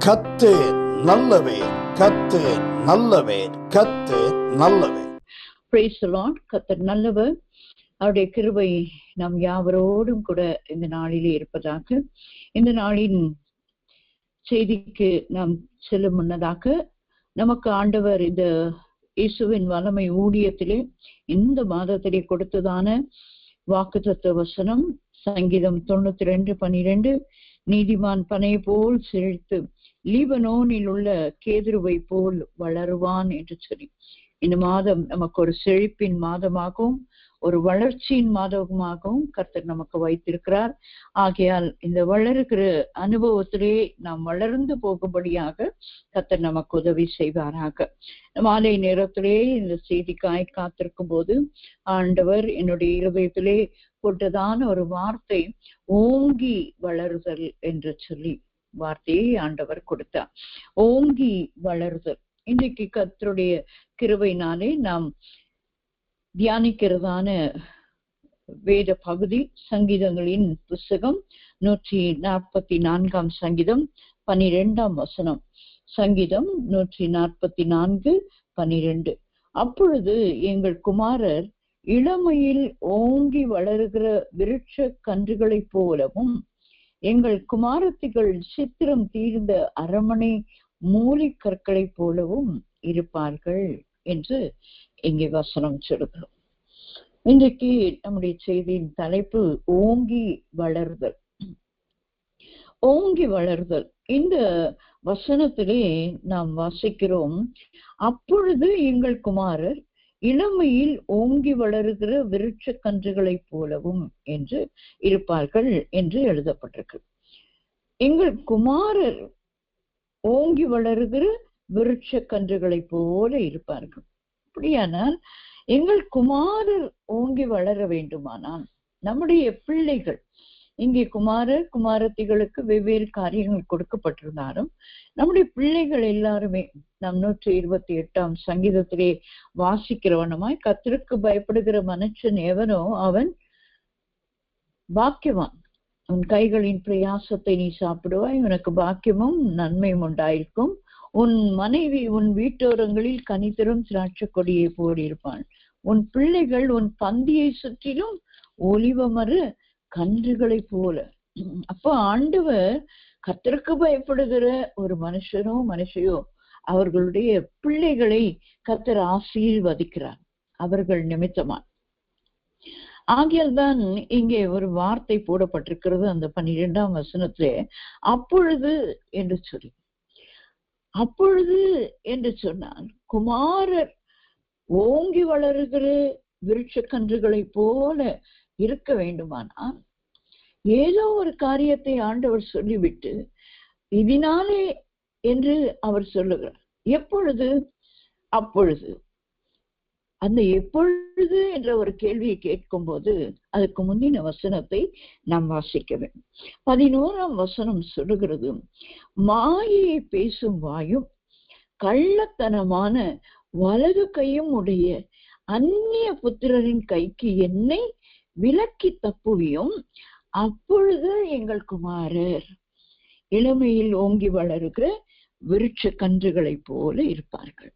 கர்த்தர் நல்லவர், கர்த்தர் நல்லவர், கர்த்தர் நல்லவர். Praise the Lord. கர்த்தர் நல்லவர். அவருடைய கிருபை நாம் யாவரோடும் கூட இந்த நாளிலே இருப்பதாக. இந்த நாளின் செய்திக்கு நாம் செல்லும் முன்னதாக நமக்கு ஆண்டவர் இந்த இயேசுவின் வல்லமை ஊழியத்திலே இந்த மாதத்திலே கொடுத்ததான வாக்குத்தத்த வசனம் சங்கீதம் 92:12, நீதிமான் பனை போல் செழித்து லீபனோனில் உள்ள கேதுருவை போல் வளருவான் என்று சொல்லி, இந்த மாதம் நமக்கு ஒரு செழிப்பின் மாதமாகவும் ஒரு வளர்ச்சியின் மாதமாகவும் கர்த்தர் நமக்கு வைத்திருக்கிறார். ஆகையால் இந்த வளருகிற அனுபவத்திலே நாம் வளர்ந்து போகும்படியாக கர்த்தர் நமக்கு உதவி செய்வாராக. மாலை நேரத்திலே இந்த செய்திக்காய் காத்திருக்கும் போது ஆண்டவர் என்னுடைய இருதயத்திலே போட்டதான ஒரு வார்த்தை ஓங்கி வளருதல் என்று சொல்லி வார்த்தையை ஆண்டவர் கொடுத்தார். ஓங்கி வளருதல். இன்றைக்கு கர்த்தருடைய கிருபையினாலே நாம் தியானிக்கிறதான வேத பகுதி சங்கீதங்களின் புஸ்தகம் 144 சங்கீதம் 12 வசனம். சங்கீதம் 144:12. அப்பொழுது எங்கள் குமாரர் இளமையில் ஓங்கி வளருகிற விருட்ச கன்றுகளைப் போலவும் எங்கள் குமாரத்திகள் சித்திரம் தீர்ந்த அரமனை மூலிக்கற்களைப் போலவும் இருப்பார்கள் என்று இங்கே வசனம் சொல்கிறோம். இன்றைக்கு நம்முடைய செய்தியின் தலைப்பு ஓங்கி வளர்தல். ஓங்கி வளர்தல். இந்த வசனத்திலே நாம் வாசிக்கிறோம், அப்பொழுது எங்கள் குமாரர் இளமையில் ஓங்கி வளருகிற விருட்ச கன்றுகளைப் போலவும் என்று இருப்பார்கள் என்று எழுதப்பட்டிருக்கு. எங்கள் குமாரர் ஓங்கி வளருகிற விருட்ச கன்றுகளைப் போல இருப்பார்கள். அப்படியானால் எங்கள் குமாரர் ஓங்கி வளர வேண்டுமானால் நம்முடைய பிள்ளைகள், இங்கே குமாரர் குமாரத்திகளுக்கு வெவ்வேறு காரியங்கள் கொடுக்கப்பட்டிருந்தாலும் நம்முடைய பிள்ளைகள் எல்லாருமே நம் 128 சங்கீதத்திலே வாசிக்கிறவனமாய், கர்த்தருக்கு பயப்படுகிற மனுஷன் எவனோ அவன் பாக்கியவான், உன் கைகளின் பிரயாசத்தை நீ சாப்பிடுவாய், உனக்கு பாக்கியமும் நன்மையும் உண்டாயிருக்கும், உன் மனைவி உன் வீட்டோரங்களில் கனிதரும் திராட்சை கொடியை போல் இருப்பான், உன் பிள்ளைகள் உன் பந்தியை சுற்றிலும் ஒலிவமர கன்றுகளை போல. அப்போ ஆண்டவர் கர்த்தருக்கு பயப்படுகிற ஒரு மனுஷனோ மனுஷையோ அவர்களுடைய பிள்ளைகளை கர்த்தர் ஆசீர்வதிக்கிறார் அவர்கள் நிமித்தமா. ஆகியால் தான் இங்கே ஒரு வார்த்தை போடப்பட்டிருக்கிறது அந்த 12 வசனத்திலே, அப்பொழுது என்று சொல்லி. அப்பொழுது என்று சொன்னால் குமாரர் ஓங்கி வளருகிற விருட்ச கன்றுகளை போல இருக்க வேண்டுமானால் ஏதோ ஒரு காரியத்தை ஆண்டவர் சொல்லிவிட்டு இதனாலே என்று அவர் சொல்லுகிறார். எப்பொழுது? அப்பொழுது. அந்த எப்பொழுது என்ற ஒரு கேள்வியை கேட்கும் போது அதுக்கு முந்தின வசனத்தை நாம் வாசிக்க வேண்டும். 11 வசனம் சொல்லுகிறது, மாயையை பேசும் வாயும் கள்ளத்தனமான வலது கையும் உடைய அந்நிய புத்திரரின் கைக்கு என்னை விலக்கி தப்புவியும், அப்பொழுது எங்கள் குமாரர் இளமையில் ஓங்கி வளருகிற விருட்ச கன்றுகளை போல இருப்பார்கள்.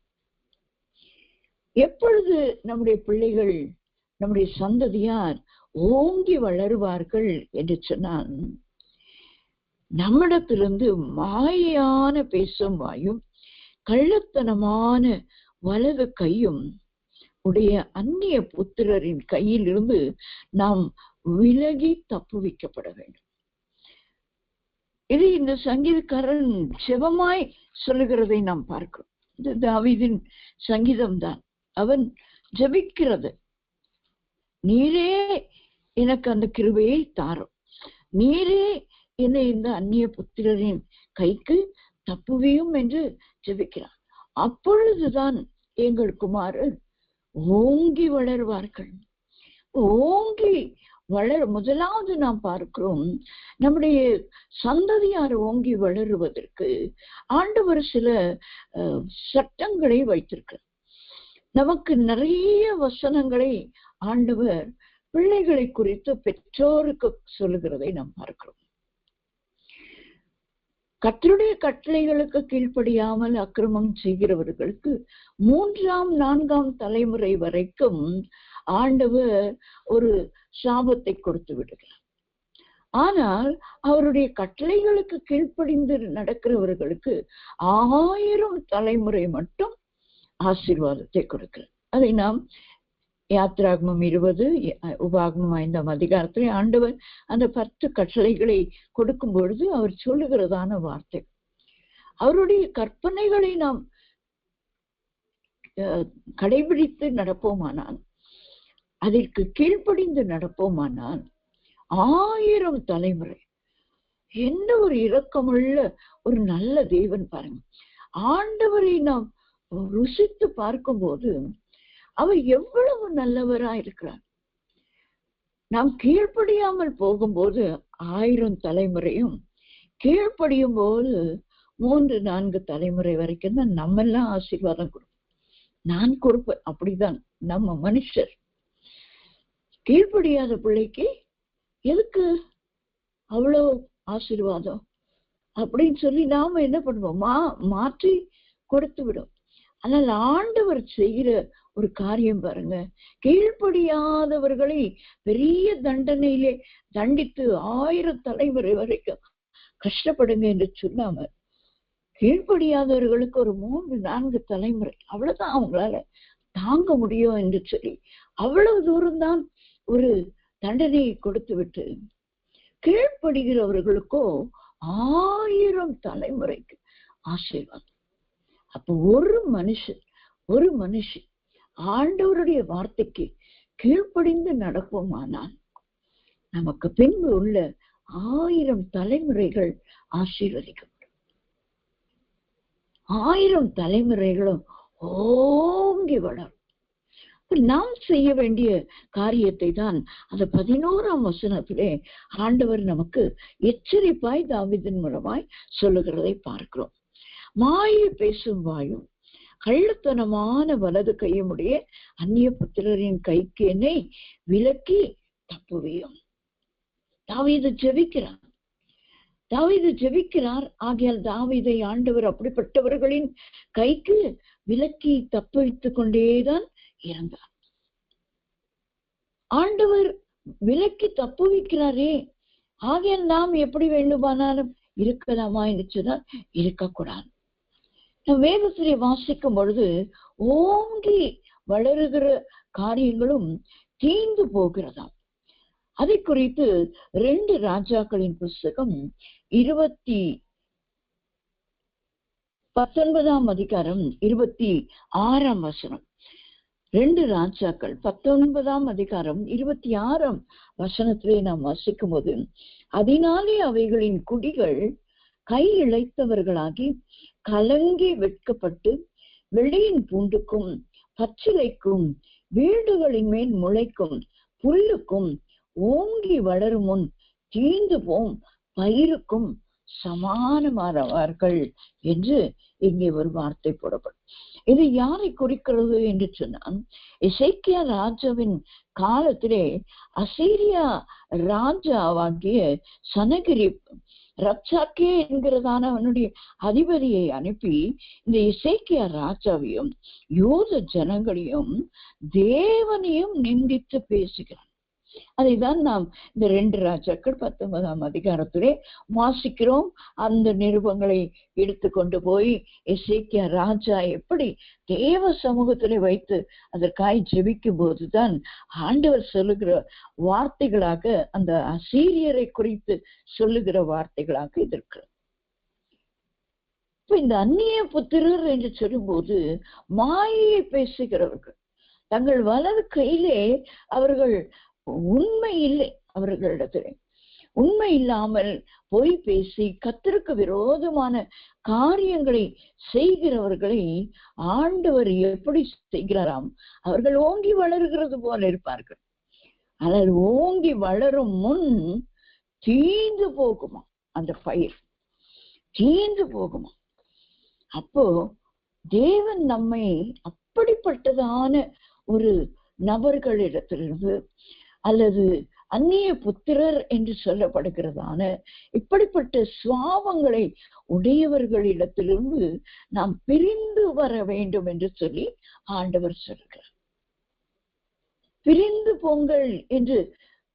எப்பொழுது நம்முடைய பிள்ளைகள் நம்முடைய சந்ததியார் ஓங்கி வளருவார்கள் என்று சொன்னால், நம்மிடத்திலிருந்து மாயான பேசும் வாயும் கள்ளத்தனமான வலது கையும் உடைய அந்நிய புத்திரரின் கையிலிருந்து நாம் விலகி தப்புவிக்கப்பட வேண்டும். இது இந்த சங்கீதக்காரன் செவமாய் சொல்லுகிறதை நாம் பார்க்கிறோம். இது தாவீதின் சங்கீதம் தான். அவன் ஜெபிக்கிறது, நீரே எனக்கு அந்த கிருபையை தாரும், நீரே என்னை இந்த அந்நிய புத்திரரின் கைக்கு தப்புவியும் என்று ஜெபிக்கிறான். அப்பொழுதுதான் எங்கள் குமாரர் ஓங்கி வளருவார்கள். ஓங்கி முதலாவது நாம் பார்க்கிறோம், நம்முடைய சந்ததியார் ஓங்கி வளருவதற்கு ஆண்டவர் சில சட்டங்களை வைத்திருக்கிறார். நமக்கு நிறைய வசனங்களை ஆண்டவர் பிள்ளைகளை குறித்து பெற்றோருக்கு சொல்லுகிறதை நாம் பார்க்கிறோம். கர்த்தருடைய கட்டளைகளுக்கு கீழ்ப்படியாமல் அக்கிரமம் செய்கிறவர்களுக்கு 3ஆம் 4ஆம் தலைமுறை வரைக்கும் ஆண்டவர் ஒரு சாபத்தை கொடுத்து விடுகிறார். ஆனால் அவருடைய கட்டளைகளுக்கு கீழ்ப்படிந்து நடக்கிறவர்களுக்கு 1000 தலைமுறை மட்டும் ஆசீர்வாதத்தை கொடுக்கிறார். அதை நாம் யாத்ராகமம் 20 உபாகமம் 5ஆம் அதிகாரத்திலே ஆண்டவர் அந்த 10 கட்டளைகளை கொடுக்கும் பொழுது அவர் சொல்லுகிறதான வார்த்தை, அவருடைய கற்பனைகளை நாம் கடைபிடித்து நடப்போமானால், அதற்கு கீழ்ப்படிந்து நடப்போமானால் 1000 தலைமுறை. என்ன ஒரு இரக்கமுள்ள ஒரு நல்ல தேவன் பாருங்க. ஆண்டவரை நாம் ருசித்து பார்க்கும்போது அவர் எவ்வளவு நல்லவரா இருக்கிறார். நாம் கீழ்ப்படியாமல் போகும்போது 1000 தலைமுறையும், கீழ்ப்படியும் போது 3-4 தலைமுறை வரைக்கும் தான் நம்ம எல்லாம் ஆசீர்வாதம் கொடுப்போம். நான் கொடுப்பேன். அப்படிதான் நம்ம மனுஷர். கீழ்ப்படியாத பிள்ளைக்கு எதுக்கு அவ்வளவு ஆசீர்வாதம் அப்படின்னு சொல்லி நாம என்ன பண்ணுவோம், மாற்றி கொடுத்து விடும். ஆனால் ஆண்டவர் செய்கிற ஒரு காரியம் பாருங்க, கீழ்ப்படியாதவர்களை பெரிய தண்டனையிலே தண்டித்து 1000 தலைமுறை வரைக்கும் கஷ்டப்படுங்க என்று சொல்லாம, கீழ்ப்படியாதவர்களுக்கு ஒரு 3-4 தலைமுறை அவ்வளவுதான் அவங்களால தாங்க முடியும் என்று சொல்லி அவ்வளவு தூரம்தான் ஒரு தண்டனையை கொடுத்து விட்டு, கீழ்ப்படுகிறவர்களுக்கோ 1000 தலைமுறைக்கு ஆசீர்வாதம். அப்போ ஒரு மனுஷன் ஆண்டவருடைய வார்த்தைக்கு கீழ்ப்படிந்து நடப்போமானால் நமக்கு பின்பு உள்ள 1000 தலைமுறைகள் ஆசீர்வதிக்கப்படும். 1000 தலைமுறைகளும் ஓங்கி வளரும். நாம் செய்ய வேண்டிய காரியத்தை தான் அந்த 11ஆம் வசனத்திலே ஆண்டவர் நமக்கு எச்சரிப்பாய் தாவீதின் மூலமாய் சொல்லுகிறதை பார்க்கிறோம். மாயை பேசும் வாயும் கள்ளத்தனமான வலது கையுடைய அந்நிய புத்திரரின் கைக்கு என்னை விலக்கி தப்புவியும். தாவீது ஜெபிக்கிறார். ஆகையால் தாவீதை ஆண்டவர் அப்படிப்பட்டவர்களின் கைக்கு விலக்கி தப்புவித்துக் கொண்டேதான் இருந்தார். ஆண்டவர் விலக்கி தப்புவிக்கிறாரே, ஆகையால் நாம் எப்படி வேண்டுமானாலும் இருக்கலாமா என்று சொன்னால் இருக்கக்கூடாது. வேதத்திலே வாசிக்கும் பொழுது ஓங்கி வளருகிற காரியங்களும் தீந்து போகிறதாம். அதை குறித்து 2 ராஜாக்களின் புஸ்தகம் 19ஆம் அதிகாரம் 26ஆம் வசனம். 2 ராஜாக்கள் 19ஆம் அதிகாரம் 26ஆம் வசனத்திலே நாம் வாசிக்கும் போது, அதனாலே அவைகளின் குடிகள் கை இழைத்தவர்களாகி கலங்கி வெட்கப்பட்டு வெள்ளியின் பூண்டுக்கும் பச்சிலைக்கும் வீடுகளின் மேல் முளைக்கும் புல்லுக்கும் ஓங்கி வளரும் முன் தீந்து போம் பயிருக்கும் சமானமானவார்கள் என்று இங்கே ஒரு வார்த்தை போடப்படும். இது யாரை குறிக்கிறது என்று சொன்னால், எசேக்கியா ராஜாவின் காலத்திலே அசீரியா ராஜாவாகிய சனகிரிப் ரப்சாக்கே என்கிறதான அவனுடைய அதிபதியை அனுப்பி இந்த எசேக்கியா ராஜாவையும் யூத ஜனங்களையும் தேவனையும் நிந்தித்து பேசுகிறான். அதைதான் நாம் இந்த 2 ராஜாக்கள் 19ஆம் அதிகாரத்திலே வாசிக்கிறோம். அந்த நிருபங்களை எடுத்துக்கொண்டு போய் எசேக்கியா ராஜா எப்படி தேவ சமூகத்திலே வைத்து அதற்காய் ஜெபிக்கும் போதுதான் ஆண்டவர் சொல்லுகிற வார்த்தைகளாக, அந்த அசீரியரை குறித்து சொல்லுகிற வார்த்தைகளாக இதற்கு. இப்ப இந்த அந்நிய புத்திரர் என்று சொல்லும்போது மாயை பேசுகிறவர்கள், தங்கள் வலது கையிலே அவர்கள் உண்மை இல்லை, அவர்களிடத்திலே உண்மை இல்லாமல் பொய் பேசி கர்த்தருக்கு விரோதமான காரியங்களை செய்கிறவர்களை ஆண்டவர் எப்படி செய்கிறாராம், அவர்கள் ஓங்கி வளர்கிறது போல இருப்பார்கள். ஆனால் ஓங்கி வளரும் முன் தீந்து போகுமா, அந்த பயிர் தீந்து போகுமா. அப்போ தேவன் நம்மை அப்படிப்பட்டதான ஒரு நபர்களிடத்திலிருந்து அல்லது அந்நிய புத்திரர் என்று சொல்லப்படுகிறதான இப்படிப்பட்ட சுவாபங்களை உடையவர்களிடத்திலிருந்து நாம் பிரிந்து வர வேண்டும் என்று சொல்லி ஆண்டவர் சொல்கிறார். பிரிந்து போங்கள் என்று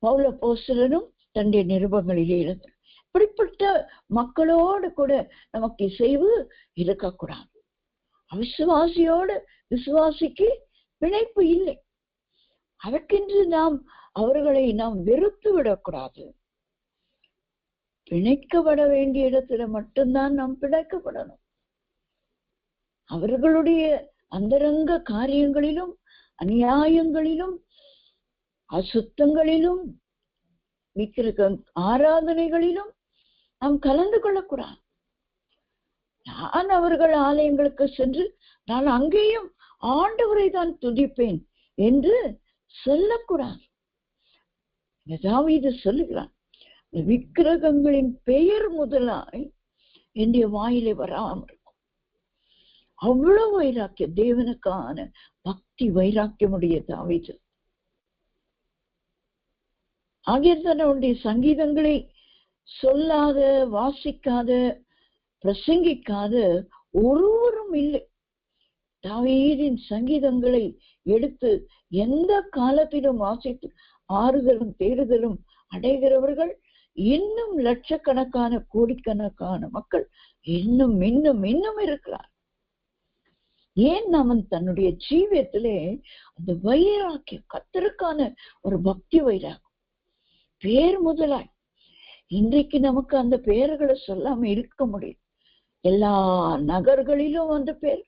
பவுல் அப்போஸ்தலனும் தன்னுடைய நிருபங்களிலே எழுந்தார். இப்படிப்பட்ட மக்களோடு கூட நமக்கு இசைவு இருக்கக்கூடாது. அவிசுவாசியோடு விசுவாசிக்கு பிணைப்பு இல்லை. அதற்கென்று அவர்களை நாம் வெறுத்து விடக்கூடாது. பிணைக்கப்பட வேண்டிய இடத்துல மட்டும்தான் நாம் பிணைக்கப்படணும். அவர்களுடைய அந்தரங்க காரியங்களிலும் அநியாயங்களிலும் அசுத்தங்களிலும் விக்கிரக ஆராதனைகளிலும் நாம் கலந்து கொள்ளக்கூடாது. நான் அவர்கள் ஆலயங்களுக்கு சென்று நான் அங்கேயும் ஆண்டவரை தான் துதிப்பேன் என்று சொல்லக்கூடாது. தாவீது சொல்லுகிறான், விக்கிரகங்களின் பெயர் முதலாய் என்னுடைய வாயிலே வராமல் இருக்கும். அவ்வளவு வைராக்கியம், தேவனுக்கான பக்தி வைராக்கியமுடைய தாவீது. ஆகிய சங்கீதங்களை சொல்லாத, வாசிக்காத, பிரசங்கிக்காத ஒருவரும் இல்லை. தாவீதின் சங்கீதங்களை எடுத்து எந்த காலத்திலும் வாசித்து ஆறுதலும் தேறுதலும் அடைகிறவர்கள் இன்னும் லட்சக்கணக்கான கோடிக்கணக்கான மக்கள் இன்னும் இன்னும் இன்னும் இருக்கிறார். ஏன் அவன் தன்னுடைய ஜீவியத்திலே அந்த வைராக்கியம், கர்த்தருக்கான ஒரு பக்தி வைராக்கியம் பேர் முதலாய். இன்றைக்கு நமக்கு அந்த பெயர்களை சொல்லாம இருக்க முடியும். எல்லா நகர்களிலும் அந்த பேர்,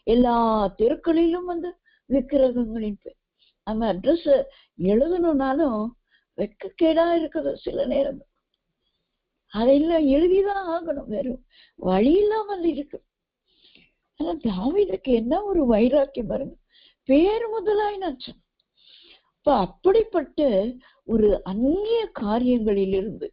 எல்லா தெருக்களிலும் அந்த விக்கிரகங்களின் பேர். நம்ம அட்ரஸ் எழுதணும்னாலும் வெட்கக்கேடா இருக்குது சில நேரம். அதெல்லாம் எழுதிதான் ஆகணும், வெறும் வழி இல்லாமல் இருக்கு. ஆனா தாவீதுக்கு என்ன ஒரு வைராக்கியம் பாருங்க, பேர் முதலாய் நான் சொன்னேன். இப்ப அப்படிப்பட்ட ஒரு அந்நிய காரியங்களிலிருந்து,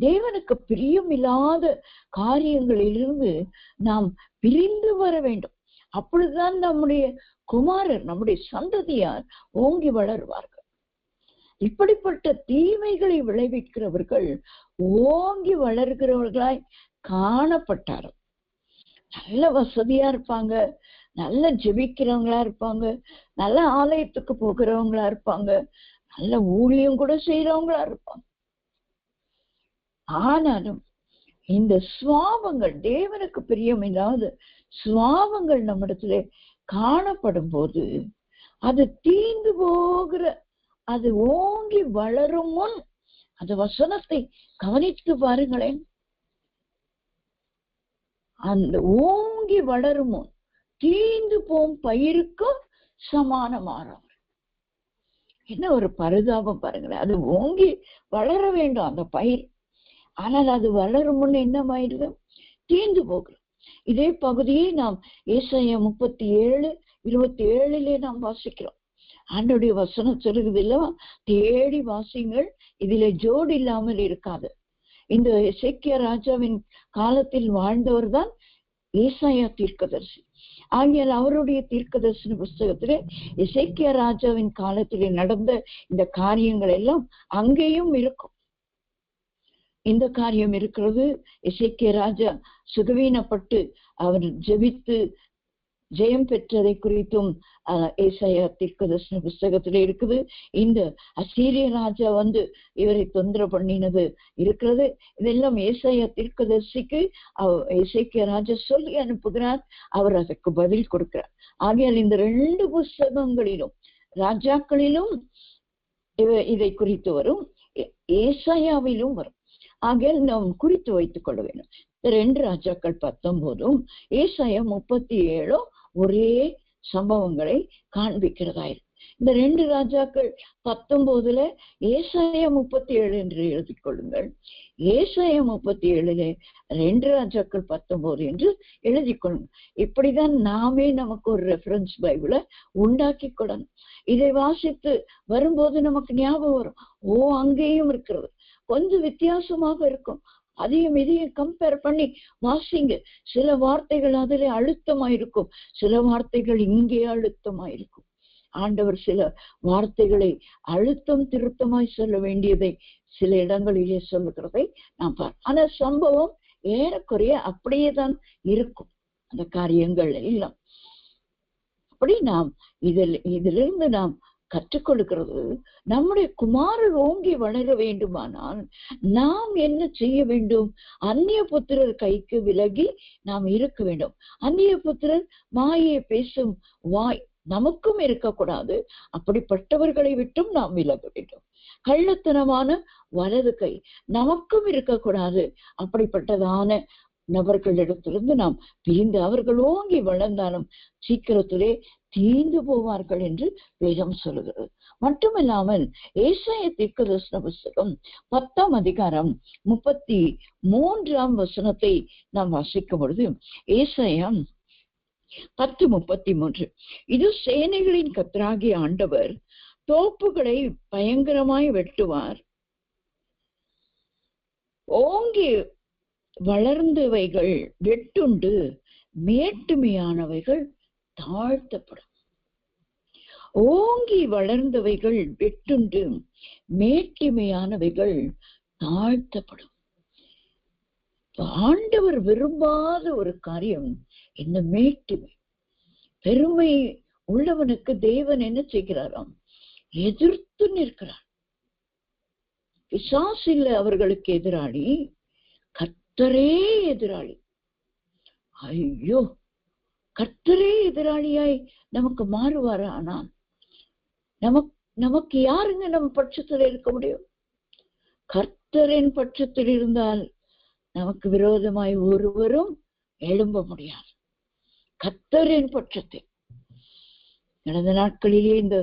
தேவனுக்கு பிரியமில்லாத காரியங்களிலிருந்து நாம் பிரிந்து வர வேண்டும். அப்பொழுதுதான் நம்முடைய குமாரர், நம்முடைய சந்ததியார் ஓங்கி வளருவார்கள். இப்படிப்பட்ட தீமைகளை விளைவிக்கிறவர்கள் ஓங்கி வளர்கிறவர்களாய் காணப்பட்டார்கள். நல்ல வசதியா இருப்பாங்க, நல்ல ஜெபிக்கிறவங்களா இருப்பாங்க, நல்ல ஆலயத்துக்கு போகிறவங்களா இருப்பாங்க, நல்ல ஊழியம் கூட செய்யறவங்களா இருப்பாங்க. ஆனாலும் இந்த சுவாபங்கள், தேவனுக்கு பிரியமில்லாத சுவாபங்கள் நம்மிடத்துல காணப்படும் போது அது தீந்து போகிற, அது ஓங்கி வளரும் முன் அந்த வசனத்தை கவனித்து பாருங்களேன். அந்த ஓங்கி வளரும் முன் தீந்து போம் பயிருக்கும் சமானமானவர். என்ன ஒரு பரிதாபம் பாருங்களேன். அது ஓங்கி வளர வேண்டும் அந்த பயிர், ஆனால் அது வளரும் முன் என்ன ஆயிடுது, தீந்து போகிறது. இதே பகுதியை நாம் ஏசாயா 37:27 நாம் வாசிக்கிறோம். ஆண்டவருடைய வசனம் சொல்லுகிறது இல்லவா, தேடி வாசிங்கள், இதிலே ஜோடு இல்லாமல் இருக்காது. இந்த எசேக்கியா ராஜாவின் காலத்தில் வாழ்ந்தவர் தான் ஏசாயா தீர்க்கதரிசி. ஆகியால் அவருடைய தீர்க்கதரிசன புஸ்தகத்திலே எசேக்கியா ராஜாவின் காலத்திலே நடந்த இந்த காரியங்கள் எல்லாம் அங்கேயும் இருக்கும். இந்த காரியம் இருக்கிறது. எசேக்கியா ராஜா சுகவீனப்பட்டு அவர் ஜெபித்து ஜெயம் பெற்றதை குறித்தும் ஏசாயா தீர்க்கதரிசன புஸ்தகத்திலே இருக்குது. இந்த அசீரிய ராஜா இவரை தொந்தரவு பண்ணினது இருக்கிறது. இதெல்லாம் ஏசாயா தீர்க்கதரிசிக்கு எசேக்கியா ராஜா சொல்லி அனுப்புகிறார். அவர் அதற்கு பதில் கொடுக்கிறார். ஆகையால் இந்த 2 புஸ்தகங்களிலும், ராஜாக்களிலும் இதை குறித்து வரும், ஏசாயாவிலும் வரும். ஆகையால் நாம் குறித்து வைத்துக் கொள்ள வேண்டும். 2 ராஜாக்கள் 19 ஏசாயா 37 ஒரே சம்பவங்களை காண்பிக்கிறதாயிருக்கு. இந்த 2 ராஜாக்கள் 19 ஏசாயா 37 என்று எழுதிக் கொள்ளுங்கள். ஏசாயா 37 2 ராஜாக்கள் 19 என்று எழுதிக் கொள்ளுங்கள். இப்படிதான் நாமே நமக்கு ஒரு ரெஃபரன்ஸ் பைபிளை உண்டாக்கி கொள்ளணும். இதை வாசித்து வரும்போது நமக்கு ஞாபகம் வரும், ஓ அங்கேயும் இருக்கிறது, கொஞ்சம் வித்தியாசமாக இருக்கும், அதையும் இதையும் கம்பேர் பண்ணி வாசிங்க. சில வார்த்தைகள் அதிலே அழுத்தமாயிருக்கும், சில வார்த்தைகள் இங்கே அழுத்தமாயிருக்கும். ஆண்டவர் சில வார்த்தைகளை அழுத்தம் திருத்தமாய் சொல்ல வேண்டியதை சில இடங்களிலே சொல்லுகிறதை நாம் ஆனா சம்பவம் ஏறக்குறைய அப்படியேதான் இருக்கும். அந்த காரியங்கள் எல்லாம் அப்படி நாம் இதிலிருந்து நாம் கற்றுக்கொள்கிறது, நம்முடைய குமாரர் ஓங்கி வளர வேண்டுமானால் நாம் என்ன செய்ய வேண்டும்? அந்நிய புத்திரர் கைக்கு விலகி நாம் இருக்க வேண்டும். அந்நிய புத்திரர் மாயை பேசும் வாய் நமக்கும் இருக்கக்கூடாது. அப்படிப்பட்டவர்களை விட்டும் நாம் விலக வேண்டும். கள்ளத்தனமான வலது கை நமக்கும் இருக்கக்கூடாது. அப்படிப்பட்டதான நபர்களிடத்திலிருந்து நாம் பிரிந்து, அவர்கள் ஓங்கி வளர்ந்தாலும் சீக்கிரத்திலே தீர்ந்து போவார்கள் என்று வேதம் சொல்லுகிறது. மட்டுமில்லாமல் ஏசாயா தீர்க்கதரிசன புஸ்தகம் 10ஆம் அதிகாரம் 33ஆம் வசனத்தை நாம் வாசிக்கும் பொழுது, ஏசாயா 10:33, இது சேனைகளின் கர்த்தராகிய ஆண்டவர் தோப்புகளை பயங்கரமாய் வெட்டுவார், ஓங்கி வளர்ந்தவைகள் வெட்டுண்டு மேட்டுமையானவைகள் தாழ்த்தப்படும். ஓங்கி வளர்ந்தவைகள் வெட்டுண்டு மேட்டுமையானவைகள் தாழ்த்தப்படும். ஆண்டவர் விரும்பாத ஒரு காரியம் இந்த மேட்டுமை. பெருமை உள்ளவனுக்கு தேவன் என்ன செய்கிறாராம்? எதிர்த்து நிற்கிறார். பிசாசு இல்ல அவர்களுக்கு எதிராளி, கர்த்தரே எதிராளி. ஐயோ, கர்த்தரே எதிராளியாய் நமக்கு மாறுவாரா? ஆனால் நமக்கு யாருங்க நம்ம பட்சத்தில் இருக்க முடியும்? கர்த்தரின் பட்சத்தில் இருந்தால் நமக்கு விரோதமாய் ஒருவரும் எழும்ப முடியாது. கர்த்தரின் பட்சத்தில். கடந்த நாட்களிலே இந்த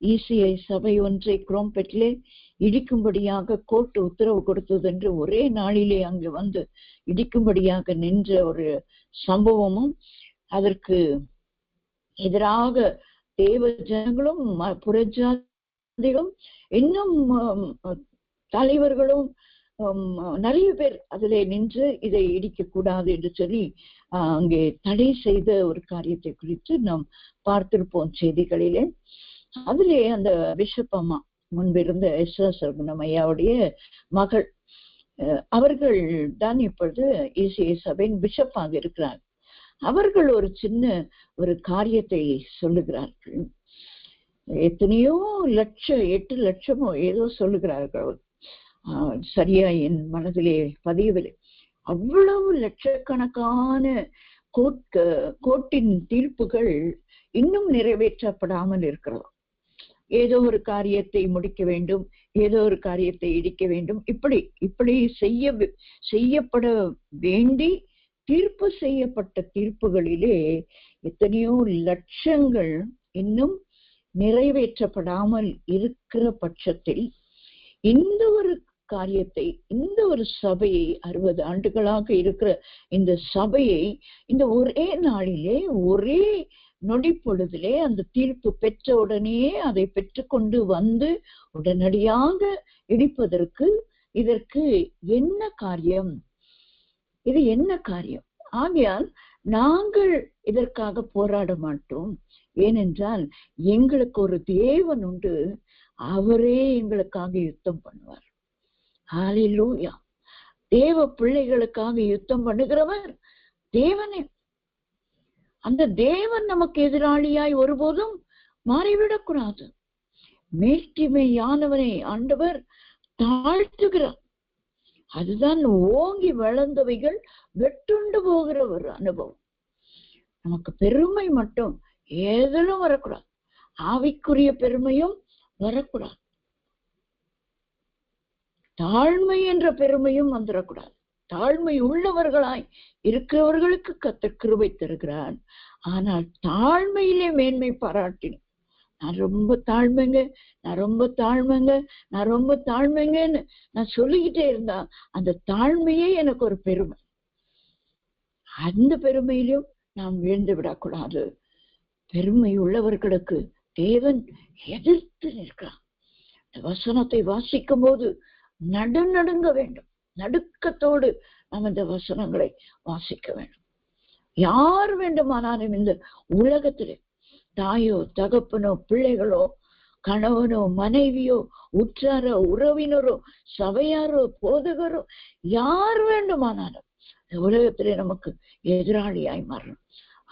ECI சபை ஒன்றை குரோம்பெட்டிலே இடிக்கும்படியாக கோர்ட் உத்தரவு கொடுத்தது என்று ஒரே நாளிலே அங்கு வந்து இடிக்கும்படியாக நின்ற ஒரு சம்பவமும், அதற்கு எதிராக தேவ ஜனங்களும் புறஜாதிகளும் இன்னும் தலைவர்களும் நிறைய பேர் அதிலே நின்று இதை இடிக்க கூடாது என்று சொல்லி அங்கே தடை செய்த ஒரு காரியத்தை குறித்து நாம் பார்த்திருப்போம் செய்திகளிலே. அதிலே அந்த பிஷப் அம்மா, முன்பிருந்த எஸ்.எஸ். ஐயாவுடைய மகள், அவர்கள் தான் இப்பொழுது ECI சபையின் பிஷப்பாக இருக்கிறார். அவர்கள் ஒரு சின்ன ஒரு காரியத்தை சொல்லுகிறார்கள். எத்தனையோ லட்சம், 8 லட்சமோ ஏதோ சொல்லுகிறார்கள், சரியா என் மனதிலே பதியவில்லை. அவ்வளவு லட்சக்கணக்கான கோர்ட்டின் தீர்ப்புகள் இன்னும் நிறைவேற்றப்படாமல் இருக்கிறது. ஏதோ ஒரு காரியத்தை முடிக்க வேண்டும், ஏதோ ஒரு காரியத்தை இடிக்க வேண்டும், இப்படி செய்யப்பட வேண்டி தீர்ப்பு செய்யப்பட்ட தீர்ப்புகளிலே எத்தனையோ லட்சங்கள் இன்னும் நிறைவேற்றப்படாமல் இருக்கிற பட்சத்தில் இந்த ஒரு காரியத்தை, இந்த ஒரு சபையை, 60 ஆண்டுகளாக இருக்கிற இந்த சபையை இந்த ஒரே நாளிலே, ஒரே நொடி பொழுதிலே அந்த தீர்ப்பு பெற்ற உடனே அதை பெற்றுக்கொண்டு வந்து உடனடியாக இடிப்பதற்கு இதற்கு என்ன காரியம்? இது என்ன காரியம்? ஆகையால் நாங்கள் இதற்காக போராட மாட்டோம். ஏனென்றால் எங்களுக்கு ஒரு தேவன் உண்டு, அவரே எங்களுக்காக யுத்தம் பண்ணுவார். ஹல்லேலூயா. தேவ பிள்ளைகளுக்காக யுத்தம் பண்ணுகிறவர் தேவனே. அந்த தேவன் நமக்கு எதிராளியாய் ஒருபோதும் மாறிவிடக்கூடாது. மேட்டிமையானவனை ஆண்டவர் தாழ்த்துகிறார். அதுதான் ஓங்கி வளர்ந்தவைகள் வெட்டுண்டு போகிற ஒரு அனுபவம். நமக்கு பெருமை மட்டும் ஏதிலும் வரக்கூடாது, ஆவிக்குரிய பெருமையும் வரக்கூடாது, தாழ்மை என்ற பெருமையும் வந்துடக்கூடாது. தாழ்மை உள்ளவர்களாய் இருக்கிறவர்களுக்கு கர்த்தர் கிருபை தருகிறார். ஆனால் தாழ்மையிலே மேன்மை பாராட்டினோம். நான் ரொம்ப தாழ்மைங்க, நான் ரொம்ப தாழ்மைங்க, நான் ரொம்ப தாழ்மைங்கன்னு நான் சொல்லிக்கிட்டே இருந்தா அந்த தாழ்மையே எனக்கு ஒரு பெருமை. அந்த பெருமையிலும் நாம் விழுந்து விடக்கூடாது. பெருமை உள்ளவர்களுக்கு தேவன் எதிர்த்து நிற்கிறார். இந்த வசனத்தை வாசிக்கும் போது நடுங்க வேண்டும். நடுக்கத்தோடு நாம் இந்த வசனங்களை வாசிக்க வேண்டும். யார் வேண்டுமானாலும் இந்த உலகத்திலே தாயோ தகப்பனோ பிள்ளைகளோ கணவனோ மனைவியோ உற்றாரோ உறவினரோ சபையாரோ போதகரோ யார் வேண்டுமானாலும் உலகத்திலே நமக்கு எதிராளியாய் மாறணும்.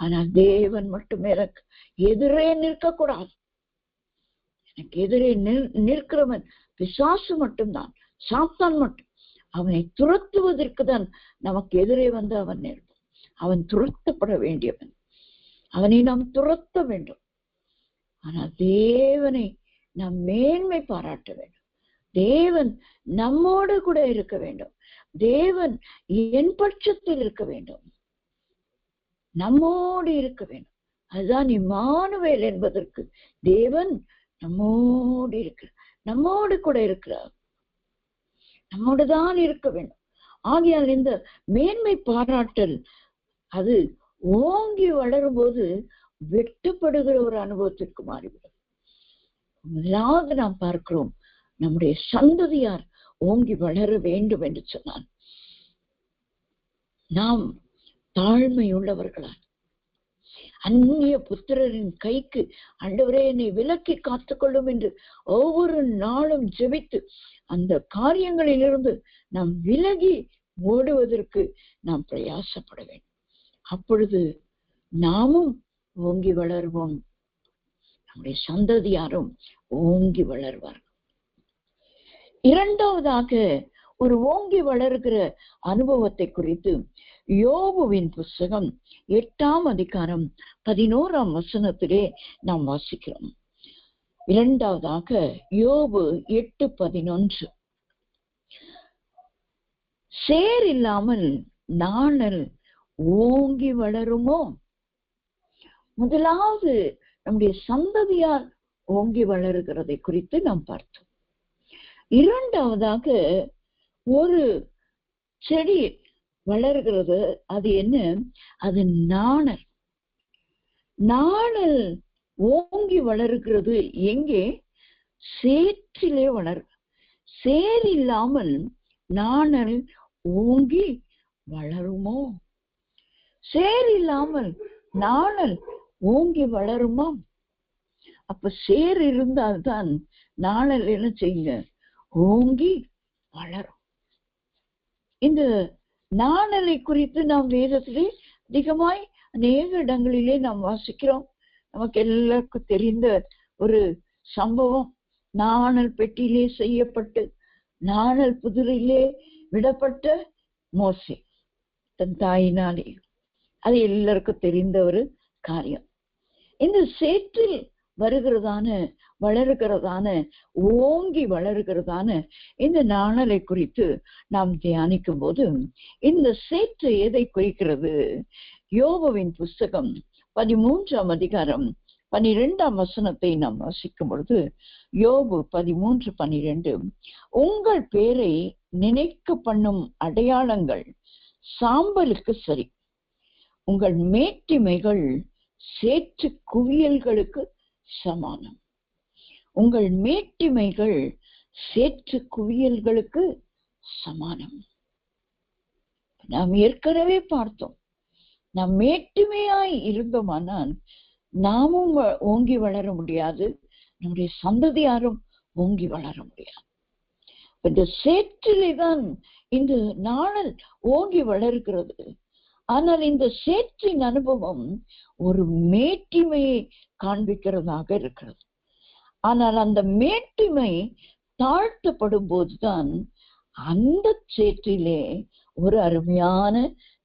ஆனால் தேவன் மட்டும் எனக்கு எதிரே நிற்கக்கூடாது. எனக்கு எதிரே நிற்கிறவன் பிசாசு மட்டும்தான், சாத்தான் மட்டும். அவனை துரத்துவதற்கு தான் நமக்கு எதிரே வந்து அவன் நிற்பான். அவன் துரத்தப்பட வேண்டியவன், அவனை நாம் துரத்த வேண்டும். ஆனால் தேவனை நாம் மேன்மை பாராட்ட வேண்டும். தேவன் நம்மோடு கூட இருக்க வேண்டும். தேவன் என் பட்சத்தில் இருக்க வேண்டும், நம்மோடு இருக்க வேண்டும். அதுதான் இம்மானுவேல் என்பதற்கு தேவன் நம்மோடு இருக்கிறார், நம்மோடு கூட இருக்கிறார், நம்மோடு தான் இருக்க வேண்டும். ஆகையால் இந்த மேன்மை பாராட்டல் அது ஓங்கி வளரும் போது வெட்டுப்படுகிற ஒரு அனுபவத்திற்கு மாறிவிடும். முதலாவது நாம் பார்க்கிறோம், நம்முடைய சந்ததியார் ஓங்கி வளர வேண்டும் என்று சொன்னான். நாம் தாழ்மை உள்ளவர்களால் அந்நிய புத்திரரின் கைக்கு ஆண்டவரே என்னை விலக்கி காத்துக்கொள்ளும் என்று ஒவ்வொரு நாளும் ஜெபித்து அந்த காரியங்களிலிருந்து நாம் விலகி ஓடுவதற்கு நாம் பிரயாசப்பட வேண்டும். அப்பொழுது நாமும் ஓங்கி வளர்வோம், நம்முடைய சந்ததியாரும் ஓங்கி வளர்வார்கள். இரண்டாவதாக ஒரு ஓங்கி வளர்கிற அனுபவத்தை குறித்து யோபுவின் புஸ்தகம் 8ஆம் அதிகாரம் 11ஆம் வசனத்திலே நாம் வாசிக்கிறோம். இரண்டாவதாக யோபு 8:11, சேர் இல்லாமல் நாணல் ஓங்கி வளருமோ? முதலாவது நம்முடைய சந்ததியார் ஓங்கி வளருகிறதை குறித்து நாம் பார்த்தோம். இரண்டாவதாக ஒரு செடி வளர்கிறது, அது என்ன? அது நாணல். நாணல் ஓங்கி வளர்கிறது எங்கே? சேற்றிலே வளர். சேர் இல்லாமல் நாணல் ஓங்கி வளருமோ? சேர் இல்லாமல் நாணல் ஓங்கி வளருமா? அப்ப சேர் இருந்தால்தான் நாணல் என்ன செய்யுங்க? ஓங்கி வளரும். இந்த நாணலை குறித்து நாம் வேதத்திலே அதிகமாய் அநேக இடங்களிலே நாம் வாசிக்கிறோம். நமக்கு எல்லாருக்கும் தெரிந்த ஒரு சம்பவம், நாணல் பெட்டியிலே செய்யப்பட்டு நாணல் புதிரிலே விடப்பட்ட மோசே தன் தாயினாலே. அது எல்லாருக்கும் தெரிந்த ஒரு காரியம். இந்த சேற்றில் வருகிறதான வளர்கிறதான ஓங்கி வளர்கிறதான இந்த நாணலை குறித்து நாம் தியானிக்கும் போது இந்த சேற்று எதை குறிக்கிறது? யோபுவின் புஸ்தகம் 13ஆம் அதிகாரம் 12ஆம் வசனத்தை நாம் வாசிக்கும் பொழுது, யோபு 13:12, உங்கள் பேரை நினைக்க பண்ணும் அடையாளங்கள் சாம்பலுக்கு சரி, உங்கள் மேட்டிமைகள் சேற்று குவியல்களுக்கு சமானம். உங்கள் மேட்டிமைகள் சேற்று குவியல்களுக்கு சமானம். நாம் ஏற்கனவே பார்த்தோம், நாம் மேட்டுமையாய் இருந்தோமானால் நாமும் ஓங்கி வளர முடியாது, நம்முடைய சந்ததியாரும் ஓங்கி வளர முடியாது. இந்த சேற்றிலே தான் இந்த நாணல் ஓங்கி வளர்கிறது. ஆனால் இந்த சேற்றின் அனுபவம் ஒரு மேட்டிமையை காண்பிக்கிறதாக இருக்கிறது. ஆனால் அந்த மேட்டிமை தாழ்த்தப்படும் போதுதான் அந்த சேற்றிலே ஒரு அருமையான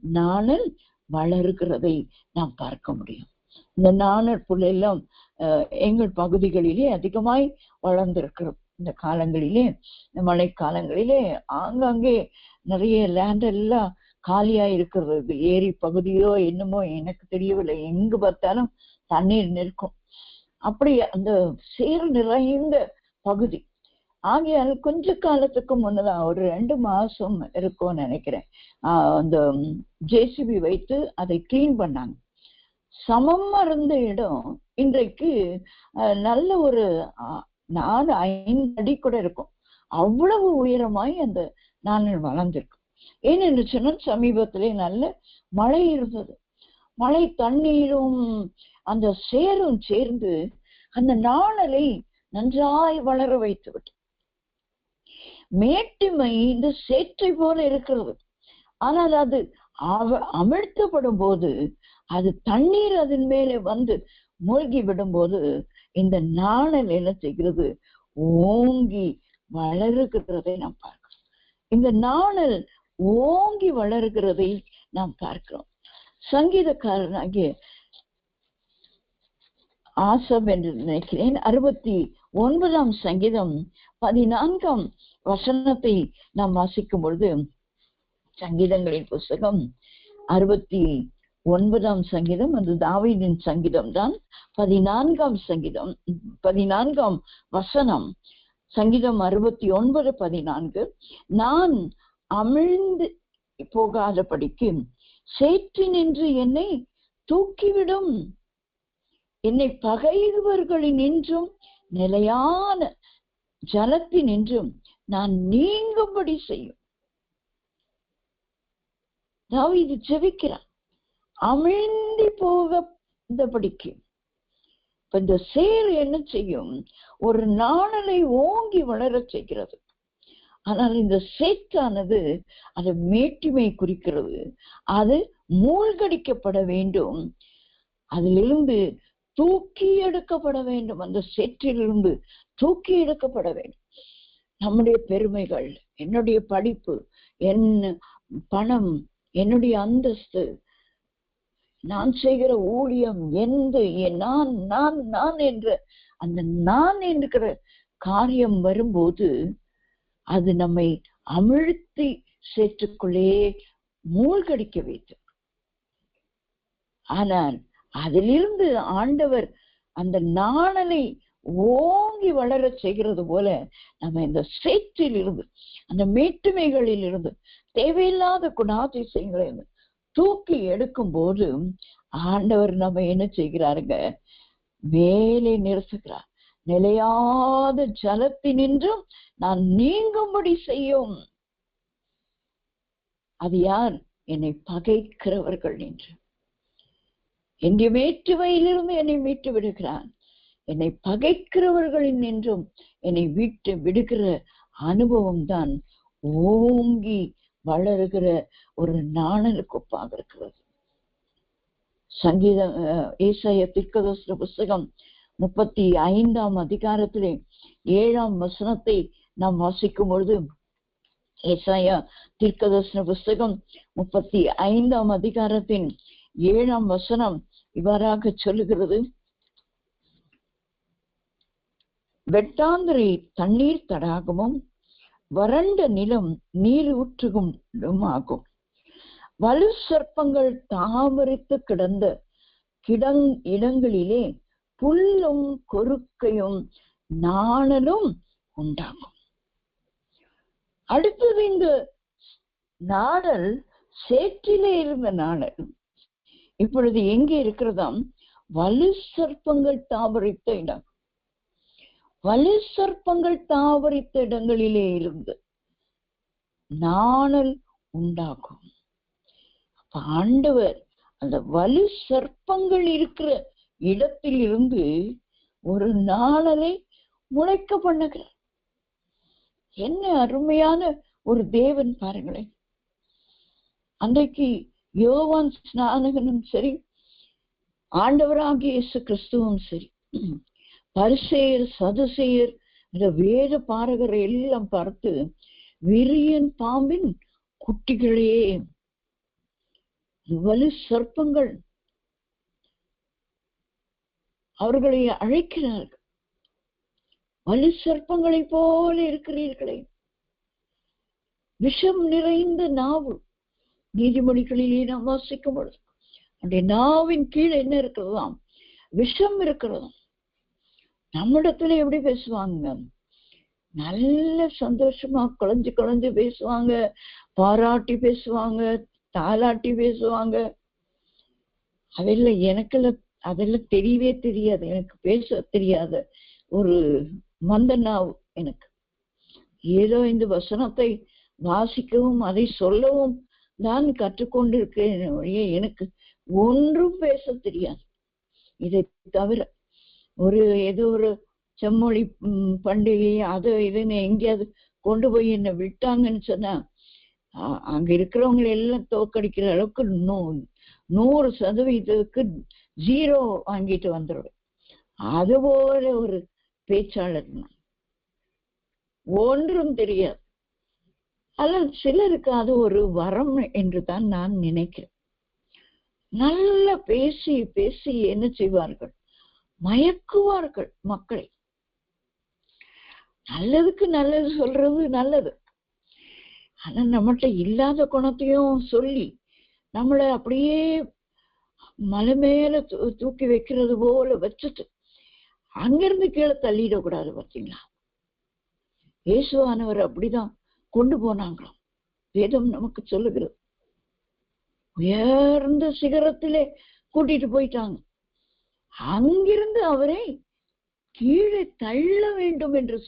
நாணல் வளர்கிறதை நாம் பார்க்க முடியும். இந்த நாணல் புல்லெல்லாம் எங்கள் பகுதிகளிலே அதிகமாய் வளர்ந்திருக்கிறது. இந்த காலங்களிலே, இந்த மழை காலங்களிலே ஆங்காங்கே நிறைய லேண்ட் எல்லாம் காலியா இருக்கிறது. ஏரி பகுதியோ என்னமோ எனக்கு தெரியவில்லை, எங்கு பார்த்தாலும் தண்ணீர் நிற்கும். அப்படி அந்த சேர் நிறைந்த பகுதி. ஆகையால் கொஞ்ச காலத்துக்கு முன்னதான், ஒரு 2 மாசம் இருக்கும்னு நினைக்கிறேன், அந்த ஜேசிபி வைத்து அதை கிளீன் பண்ணாங்க. சமம் இருந்த இடம் இன்றைக்கு நல்ல ஒரு 4-5 அடி கூட இருக்கும். அவ்வளவு உயரமாய் அந்த நாணல் வளர்ந்திருக்கு. ஏனென்று சொன்னால் சமீபத்திலே நல்ல மழை இருந்தது. மழை தண்ணீரும் அந்த சேரும் சேர்ந்து அந்த நாணலை நன்றாய் வளர வைத்து விட்டு, மேட்டுமை இந்த சேற்றை போல இருக்கிறது. ஆனால் அது அமிழ்த்தப்படும் போது, அது தண்ணீர் அதன் மேலே வந்து மூழ்கி விடும் போது, இந்த நாணல் என்ன செய்கிறது? ஓங்கி வளருகிறதை நாம் பார்க்கிறோம். இந்த நாணல் ஓங்கி வளருகிறதை நாம் பார்க்கிறோம். சங்கீதக்காரனாகிய ஆசப் என்று நினைக்கிறேன், 69ஆம் சங்கீதம் 14ஆம் வசனத்தை நாம் வாசிக்கும் பொழுது, சங்கீதங்களின் புஸ்தகம் 69ஆம் சங்கீதம், அது தாவீதின் சங்கீதம் தான். 14ஆம் சங்கீதம் 14ஆம் வசனம், சங்கீதம் 69:14, நான் அமிழ்ந்து போகாதபடிக்கு சேற்றினின்று என்னை தூக்கிவிடும், என்னை பகைவர்களினின்றும் நிலையான ஜலத்தினின்றும் நான் நீங்கும்படி செய்யும். தாவீது ஜெபிக்கிறான், அமிழ்ந்து போகாதபடிக்கு. இந்த சேர் என்ன செய்யும்? ஒரு நாணலை ஓங்கி வளர செய்கிறது. ஆனால் இந்த சேற்றானது அது மேட்டிமை குறிக்கிறது. அது மூழ்கடிக்கப்பட வேண்டும், அதிலிருந்து தூக்கி எடுக்கப்பட வேண்டும். அந்த சேற்றிலிருந்து தூக்கி எடுக்கப்பட வேண்டும். நம்முடைய பெருமைகள், என்னுடைய படிப்பு, என் பணம், என்னுடைய அந்தஸ்து, நான் செய்கிற ஊழியம், நான் என்ற அந்த நான் என்கிற காரியம் வரும்போது அது நம்மை அமிழ்த்தி சேற்றுக்குள்ளே மூழ்கடிக்க வைத்து. ஆனால் அதிலிருந்து ஆண்டவர் அந்த நாணலை ஓங்கி வளர செய்கிறது போல, நம்ம இந்த சேற்றில் இருந்து, அந்த மேட்டுமைகளில் இருந்து, தேவையில்லாத குணாதிசயங்களை தூக்கி எடுக்கும் போது ஆண்டவர் நம்ம என்ன செய்கிறாருங்க? மேலே நிறுத்துகிறார். நிலையாத ஜலத்தினின்றும் நான் நீங்கும்படி செய்யும். அது யார்? என்னை பகைக்கிறவர்கள் என்று. என்னுடைய மேட்டுமையிலிருந்து என்னை மீட்டு விடுகிறான். என்னை பகைக்கிறவர்களின் என்றும் என்னை விட்டு விடுகிற அனுபவம் தான் ஓங்கி வளருகிற ஒரு நாணலுக்கு ஒப்பாக இருக்கிறது. சங்கீதம் ஏசாயா தீர்க்கதரிசன புஸ்தகம் 35ஆம் அதிகாரத்திலே 7ஆம் வசனத்தை நாம் வாசிக்கும் பொழுது, ஏசாயா தீர்க்கதரிசன புஸ்தகம் 35ஆம் அதிகாரத்தின் 7ஆம் வசனம் இவ்வாறாக சொல்லுகிறது, வெட்டாந்திரை தண்ணீர் தடாகமும் வறண்ட நிலம் நீர் ஊற்றுகும் ஆகும். வலு சர்ப்பங்கள் தாமரித்து கிடந்த இடங்களிலே புல்லும் கொருக்கையும் நாணலும் உண்டாகும். அடுத்தது இந்த நாணல் சேற்றிலே இருந்த நாணல் இப்பொழுது எங்கே இருக்கிறதாம்? வலு சர்ப்பங்கள் தாவரித்த இடம். வலு சர்ப்பங்கள் தாவரித்த இடங்களிலே இருந்து நாணல் உண்டாகும். ஆண்டவர் அந்த வலு சர்ப்பங்கள் இருக்கிற இடத்தில் இருந்து ஒரு நாணலை முளைக்க பண்ணுகிறார். என்ன அருமையான ஒரு தேவன் பாருங்களேன். அன்றைக்கு யோவான் ஸ்நானகனும் சரி, ஆண்டவராகிய இயேசு கிறிஸ்துவும் சரி, பரிசேயர் சதுசேயர் இந்த வேத பாரகரை எல்லாம் பார்த்து, விரியன் பாம்பின் குட்டிகளே, வலு சர்ப்பங்கள், அவர்களை அழைக்கிறார்கள். வலு சர்ப்பங்களை போல இருக்கிறீர்களே, விஷம் நிறைந்த நாவு. நீதிமொழிகளிலே நாம் வாசிக்கும் பொழுது அந்த நாவின் கீழே என்ன இருக்கிறதாம்? விஷம் இருக்கிறதாம். நம்மிடத்துல எப்படி பேசுவாங்க? நல்ல சந்தோஷமா குழஞ்சு பேசுவாங்க, பாராட்டி பேசுவாங்க, தாலாட்டி பேசுவாங்க. அதெல்லாம் தெரியவே தெரியாது எனக்கு, பேச தெரியாத ஒரு மந்த நாவு எனக்கு. ஏதோ இந்த வசனத்தை வாசிக்கவும் அதை சொல்லவும் நான் கற்றுக்கொண்டிருக்கிறேன். எனக்கு ஒன்றும் பேச தெரியாது. இதை தவிர ஏதோ ஒரு செம்மொழி பண்டிகை அது இதுன்னு எங்கேயாவது கொண்டு போய் என்ன விட்டாங்கன்னு சொன்னா அங்க இருக்கிறவங்க எல்லாம் தோக்கடிக்கிற அளவுக்கு 100% 0 வாங்கிட்டு வந்துடும். அதுபோல ஒரு பேச்சாளர் ஒன்றும் தெரியாது. ஆனால் சிலருக்கு அது ஒரு வரம் என்று தான் நான் நினைக்கிறேன். நல்லா பேசி பேசி என்ன செய்வார்கள், மயக்குவார்கள் மக்களை. நல்லதுக்கு நல்லது சொல்றது நல்லது. ஆனா நம்மகிட்ட இல்லாத குணத்தையும் சொல்லி நம்மளை அப்படியே மலை மேல தூக்கி வைக்கிறது போல வச்சுட்டு அங்கிருந்து கீழே தள்ளிடக்கூடாது. பார்த்தீங்களா, இயேசுவானவர் அப்படிதான் கொண்டு போனாங்களாம். வேதம் நமக்கு சொல்லுகிறது. உயர்ந்த சிகரத்திலே கூட்டிட்டு போயிட்டாங்க. அங்கிருந்து அவரை கீழே தள்ள வேண்டும் என்று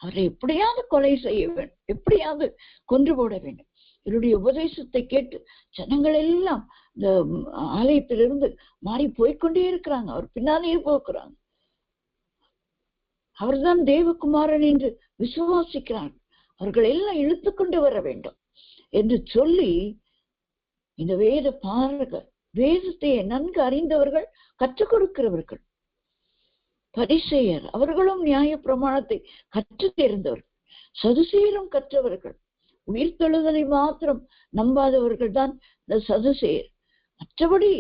அவரை எப்படியாவது கொலை செய்ய வேண்டும், எப்படியாவது கொன்று போட வேண்டும். இவருடைய உபதேசத்தை கேட்டு ஜனங்கள் எல்லாம் இந்த ஆலயத்திலிருந்து மாறி போய்கொண்டே இருக்கிறாங்க. அவர் பின்னாலே போக்குறாங்க. அவர்தான் தேவகுமாரன் என்று விசுவாசிக்கிறாங்க. அவர்கள் எல்லாம் இழுத்து கொண்டு வர வேண்டும் என்று சொல்லி இந்த வேத பாரகர், வேதத்தை நன்கு அறிந்தவர்கள், கற்றுக் கொடுக்கிறவர்கள், பரிசேயர், அவர்களும் நியாய பிரமாணத்தை கற்று தேர்ந்தவர்கள், சதுசேயரும் கற்றவர்கள். உயிர்த்தெழுதலை மாத்திரம் நம்பாதவர்கள் தான் இந்த சதுசேயர். மற்றபடி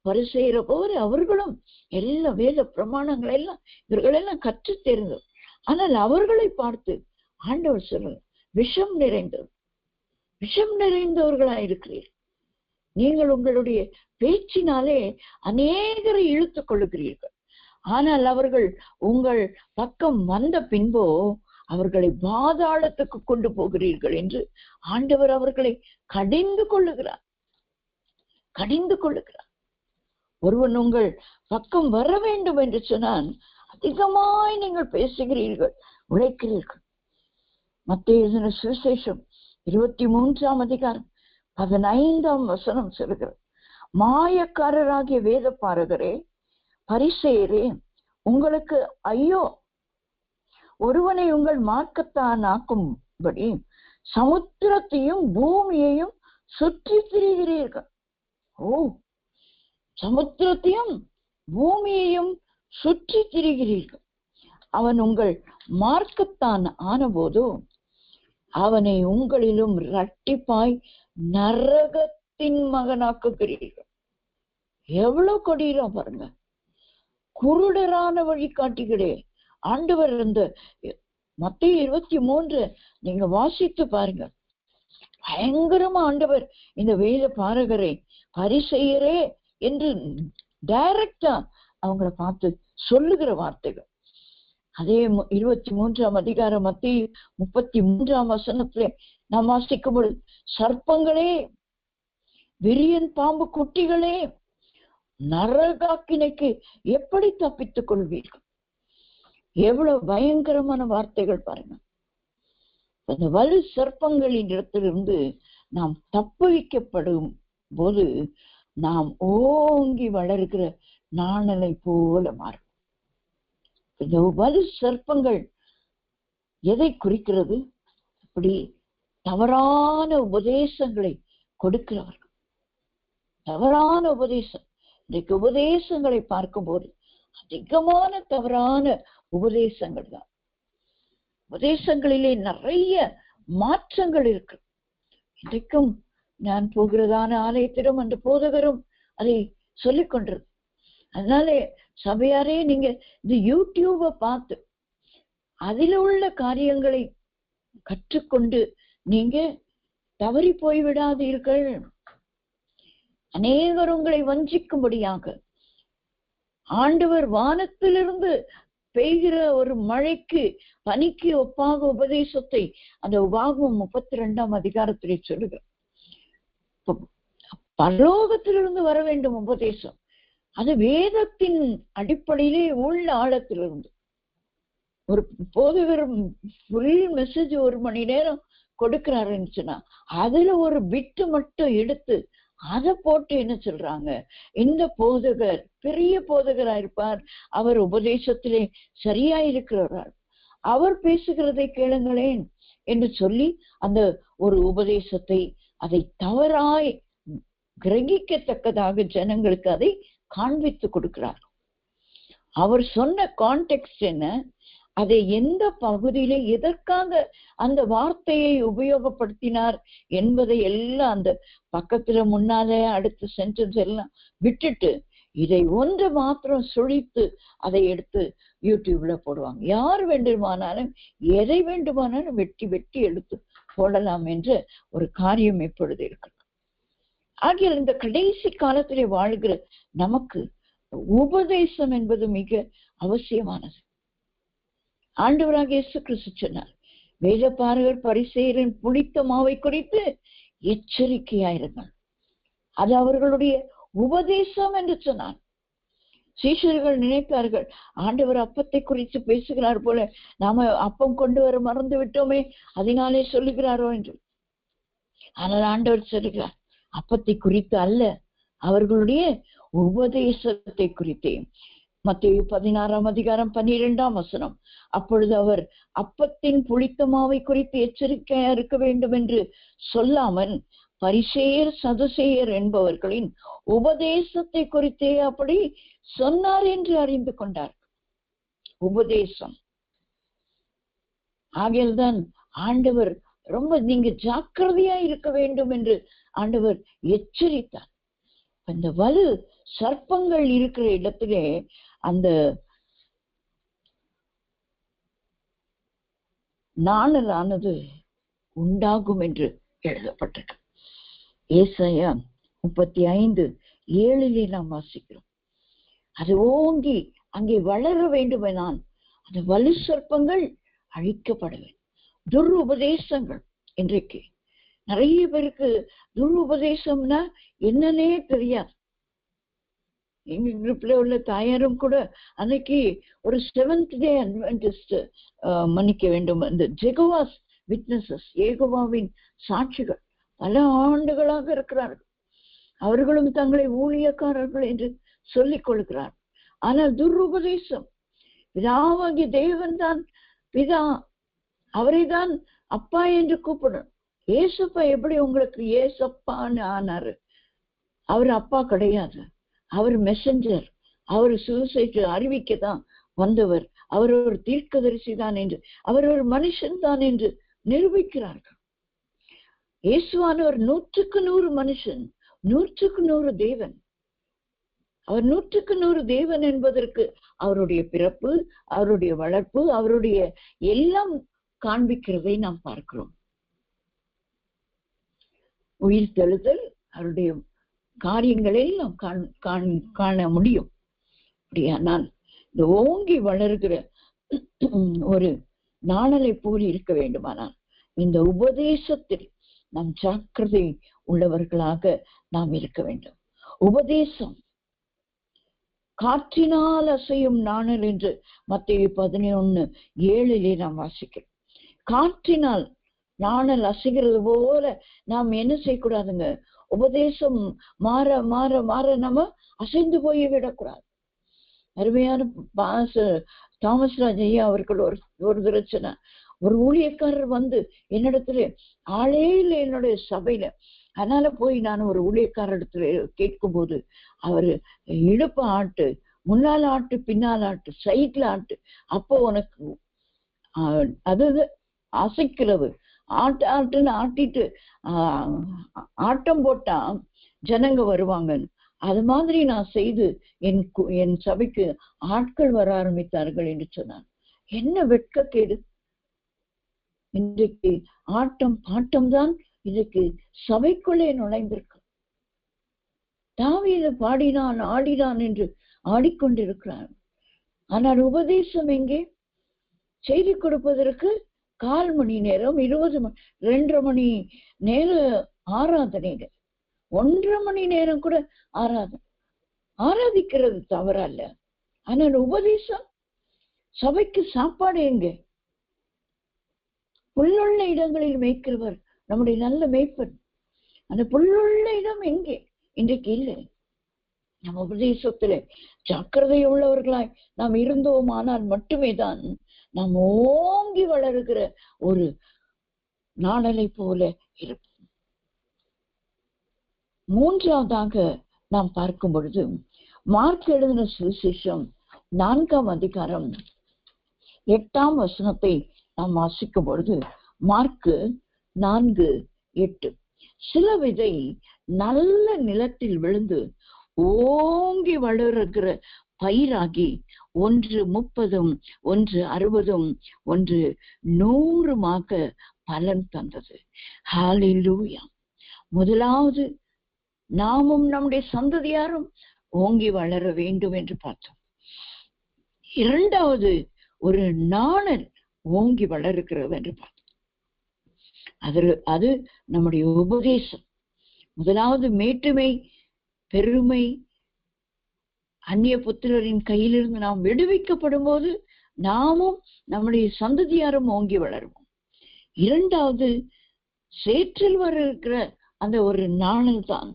பரிசேயர போல அவர்களும் எல்லா வேத பிரமாணங்கள் எல்லாம் இவர்கள் எல்லாம் கற்று தேர்ந்தவர். ஆனால் அவர்களை பார்த்து ஆண்டவர் சொல்ற, விஷம் நிறைந்தவர்களா இருக்கிறீர்கள். நீங்கள் உங்களுடைய பேச்சினாலே அநேகரை இழுத்துக் கொள்ளுகிறீர்கள். ஆனால் அவர்கள் உங்கள் பக்கம் வந்த பின்போ அவர்களை பாதாளத்துக்கு கொண்டு போகிறீர்கள் என்று ஆண்டவர் அவர்களை கடிந்து கொள்ளுகிறார். ஒருவன் உங்கள் பக்கம் வர வேண்டும் என்று சொன்னால் அதிகமாய் நீங்கள் பேசுகிறீர்கள், உழைக்கிறீர்கள். மத்தேயு சுவிசேஷம் 23ஆம் அதிகாரம் 15ஆம் வசனம் சொல்கிறது, மாயக்காரராகிய வேத பாரகரே, பரிசேயரே, உங்களுக்கு ஐயோ! ஒருவனை உங்கள் மார்க்கத்தான் ஆக்கும்படி சமுத்திரத்தையும் பூமியையும் சுற்றி திரிகிறீர்கள். சமுத்திரத்தையும் பூமியையும் சுற்றி திரிகிறீர்கள். அவன் உங்கள் மார்க்கத்தான் ஆனபோதோ அவனை உங்களிலும் இரட்டிப்பாய் நரகத்தின் மகனாக்குகிறீர்கள். எவ்வளவு கொடீரம் பாருங்க. குருடரான வழிகாட்டிகளே, ஆண்டவர் இந்த மத்தேயு 23 நீங்க வாசித்து பாருங்க. பயங்கரமா ஆண்டவர் இந்த வேத பாரகரை, பரிசேயரே என்று டைரக்டா அவங்கள பார்த்து சொல்லுகிற வார்த்தைகள். அதே 23ஆம் அதிகாரம் மத்தேயு 33ஆம் வசனத்திலே நாம் வாசிக்கும் பொழுது, சர்ப்பங்களே, விரியன் பாம்பு குட்டிகளே, நரகாக்கினைக்கு எப்படி தப்பித்துக் கொள்வீர்கள்? எவ்வளவு பயங்கரமான வார்த்தைகள் பாருங்க. அந்த வலு சர்ப்பங்களின் இடத்திலிருந்து நாம் தப்புவிக்கப்படும் போது நாம் ஓங்கி வளர்கிற நாணலை போல மாறும். இந்த வலு சர்ப்பங்கள் எதை குறிக்கிறது? அப்படி தவறான உபதேசங்களை கொடுக்கிறவர்கள். தவறான உபதேசம். இன்றைக்கு உபதேசங்களை பார்க்கும்போது அதிகமான தவறான உபதேசங்கள் தான். உபதேசங்களிலே நிறைய மாற்றங்கள் இருக்கு. இன்றைக்கும் நான் போகிறதான ஆலயத்திலும் அந்த போதகரும் அதை சொல்லிக் கொண்டிருக்கு. அதனாலே சபையாரே, நீங்க இந்த யூடியூபை பார்த்து அதில் உள்ள காரியங்களை கற்றுக்கொண்டு நீங்க தவறி போய்விடாதீர்கள். அநேகர் உங்களை வஞ்சிக்கும்படியாக ஆண்டவர் வானத்திலிருந்து பெய்கிற ஒரு மழைக்கு, பனிக்கு ஒப்பாக உபதேசத்தை அந்த உபாகமம் 32ஆம் அதிகாரத்திலே சொல்லுகிறார். பரலோகத்திலிருந்து வர வேண்டும் உபதேசம். அது வேதத்தின் அடிப்படையிலே உள்ள ஆழத்திலிருந்து. ஒரு போதகர் ஃபுல் மெசேஜ் 1 மணி நேரம் கொடுக்கிறாருன்னு சொன்னா அதுல ஒரு பிட்டு மட்டும் எடுத்து அதை போட்டு என்ன சொல்றாங்க, இந்த போதகர் பெரிய போதகரா இருப்பார், அவர் உபதேசத்திலே சரியா இருக்கிறார், அவர் பேசுகிறதை கேளுங்களேன் என்று சொல்லி அந்த ஒரு உபதேசத்தை அதை தவறாய் கிரகிக்கத்தக்கதாக ஜனங்களுக்கு அதை காண்பித்து கொடுக்கிறார். அவர் சொன்ன கான்டெக்ஸ்ட் என்ன, அதை எந்த பகுதியில எதற்காக அந்த வார்த்தையை உபயோகப்படுத்தினார் என்பதை எல்லாம் அந்த பக்கத்துல முன்னாலே அடுத்த சென்டென்ஸ் எல்லாம் விட்டுட்டு இதை ஒன்று மாத்திரம் சுழித்து அதை எடுத்து யூடியூப்ல போடுவாங்க. யார் வேண்டுமானாலும் எதை வேண்டுமானாலும் வெட்டி வெட்டி எடுத்து போடலாம் என்ற ஒரு காரியம் இப்பொழுது இருக்கு. ஆகிய இந்த கடைசி காலத்திலே வாழ்கிற நமக்கு உபதேசம் என்பது மிக அவசியமானது. ஆண்டவராக இயேசு கிறிஸ்து சொன்னார், வேதபாரகர் பரிசேயரின் புளித்த மாவை குறித்து எச்சரிக்கையாயிருங்கள், அது அவர்களுடைய உபதேசம் என்று சொன்னார். சீஷர்கள் நினைத்தார்கள், ஆண்டவர் அப்பத்தை குறித்து பேசுகிறார் போல, நாம அப்பம் கொண்டு வர மறந்து விட்டோமே, அதனாலே சொல்லுகிறாரோ என்று. ஆனால் ஆண்டவர் சொல்லுகிறார், அப்பத்தை குறித்து அல்ல, அவர்களுடைய உபதேசத்தை குறித்தே. மத்தேயு 16:12 அப்பொழுது அவர் அப்பத்தின் புளித்த மாவை குறித்து எச்சரிக்கையா இருக்க வேண்டும் என்று சொல்லாமல் பரிசேயர் சதுசேயர் என்பவர்களின் உபதேசத்தை குறித்தே அப்படி சொன்னார் என்று அறிந்து கொண்டார். உபதேசம் ஆகியல்தான் ஆண்டவர் ரொம்ப நீங்க ஜாக்கிரதையா இருக்க வேண்டும் என்று ஆண்டவர் எச்சரித்தார். அந்த வலு சர்ப்பங்கள் இருக்கிற இடத்திலே அந்த நாணலானது உண்டாகும் என்று எழுதப்பட்டிருக்கு. ஏசாயா 35:7 நாம் வாசிக்கிறோம். அது ஓங்கி அங்கே வளர வேண்டுமெனால் அந்த வலு சர்ப்பங்கள் அழிக்கப்பட வேண்டும். துருபதேசங்கள் இன்றைக்கு நிறைய பேருக்கு துருபதேசம்னா என்னன்னே தெரியாது. எங்க குரூப்ல உள்ள தாயாரும் கூட அன்னைக்கு ஒரு 7th டே அட்வென்டிஸ்ட் மன்னிக்க வேண்டும், அந்த ஜெகோவாஸ் விட்னஸஸ் ஏகோவாவின் சாட்சிகள் பல ஆண்டுகளாக இருக்கிறார்கள். அவர்களும் தங்களை ஊழியக்காரர்கள் என்று சொல்லிக் கொள்கிறார். ஆனால் துருபதேசம், பிதாவாகிய தேவன் தான் பிதா, அவரை தான் அப்பா என்று கூப்பிடணும். ஏசப்பா எப்படி உங்களுக்கு ஏசப்பான்னு ஆனாரு? அவர் அப்பா கிடையாது, அவர் மெசஞ்சர், அவர் சுவிசேஷத்தை அறிவிக்கத்தான் வந்தவர், அவர் ஒரு தீர்க்கதரிசி தான் என்று, அவர் ஒரு மனுஷன் தான் என்று நிரூபிக்கிறார்கள். இயேசுவானவர் 100% மனுஷன், 100% தேவன். அவர் 100% தேவன் என்பதற்கு அவருடைய பிறப்பு, அவருடைய வளர்ப்பு, அவருடைய எல்லாம் காண்பிக்கிறதை நாம் பார்க்கிறோம். உயிர் தெழுதல், அவருடைய காரியங்களை நாம் காண முடியும். அப்படியானால் இந்த ஓங்கி வளர்கிற ஒரு நாணலை போல் இருக்க வேண்டுமானால் இந்த உபதேசத்தில் நாம் ஜாக்கிரதை உள்ளவர்களாக நாம் இருக்க வேண்டும். உபதேசம் காற்றினால் அசையும் நாணல் என்று மத்தேயு 11:7 நாம் வாசிக்கிறோம். காற்றினால் நாணல் அசைகிறது போல நாம் என்ன செய்யக்கூடாதுங்க, உபதேசம் மாற மாற மாற நம்ம அசைந்து போய் விடக்கூடாது. அருமையான தாமஸ் ராஜ் ஐயா அவர்கள் ஒரு தடவை ஒரு ஊழியக்காரர் வந்து என்னிடத்துல ஆளே இல்லை என்னுடைய சபையில, அதனால போய் நான் ஒரு ஊழியக்காரர் இடத்துல கேட்கும் போது அவரு இடுப்பு ஆட்டு, முன்னால ஆட்டு, பின்னால் ஆட்டு, சைட்ல ஆட்டு, அப்போ உனக்கு அது அசைக்கிறது, ஆட்டுன்னு ஆட்டிட்டு ஆட்டம் போட்டா ஜனங்க வருவாங்கன்னு. அது மாதிரி நான் செய்து என் சபைக்கு ஆட்கள் வர ஆரம்பித்தார்கள் என்று சொன்னார். என்ன வெட்கக்கேடு! இன்றைக்கு ஆட்டம் பாட்டம் தான் இதுக்கு சபைக்குள்ளே நுழைந்திருக்கு. தாவீது பாடினான் ஆடினான் என்று ஆடிக்கொண்டிருக்கிறான். ஆனால் உபதேசம் எங்கே? செய்தி கொடுப்பதற்கு 1/4 மணி நேரம், 2 மணி நேர ஆராதனைகள், 1.5 மணி நேரம் கூட ஆராதிக்கிறது தவறல்ல. ஆனால் உபதேசம், சபைக்கு சாப்பாடு எங்கே? புல்லுள்ள இடங்களில் மேய்க்கிறவர் நம்முடைய நல்ல மேய்ப்பன். அந்த புல்லுள்ள இடம் எங்கே? இன்றைக்கு இல்லை. நம்ம உபதேசத்துல ஜாக்கிரதை உள்ளவர்களாய் நாம் இருந்தோமானால் மட்டுமே தான் நாம் ஓங்கி வளருகிற ஒரு நாணலை போல இருப்போம். மூன்றாவதாக நாம் பார்க்கும் பொழுது மார்க் எழுதின சுவிசேஷம் 4ஆம் அதிகாரம் 8ஆம் வசனத்தை நாம் வாசிக்கும் பொழுது, மார்க்கு 4:8, சில விதை நல்ல நிலத்தில் விழுந்து ஓங்கி வளருகிற பயிராகி 1 30, 1 60, 1 100 பலன் தந்தது. ஹல்லேலூயா. முதலாவது நாமும் நம்முடைய சந்ததியாரும் ஓங்கி வளர வேண்டும் என்று பார்த்தோம். இரண்டாவது ஒரு நாணல் ஓங்கி வளருகிறது என்று பார்த்தோம். அது நம்முடைய உபதேசம். முதலாவது மேட்டுமை, பெருமை, அந்நிய புத்திரரின் கையிலிருந்து நாம் விடுவிக்கப்படும் போது நாமும் நம்முடைய சந்ததியாரும் ஓங்கி வளருவோம். இரண்டாவது சேற்றில் வருகிற அந்த ஒரு நாணல் தான்.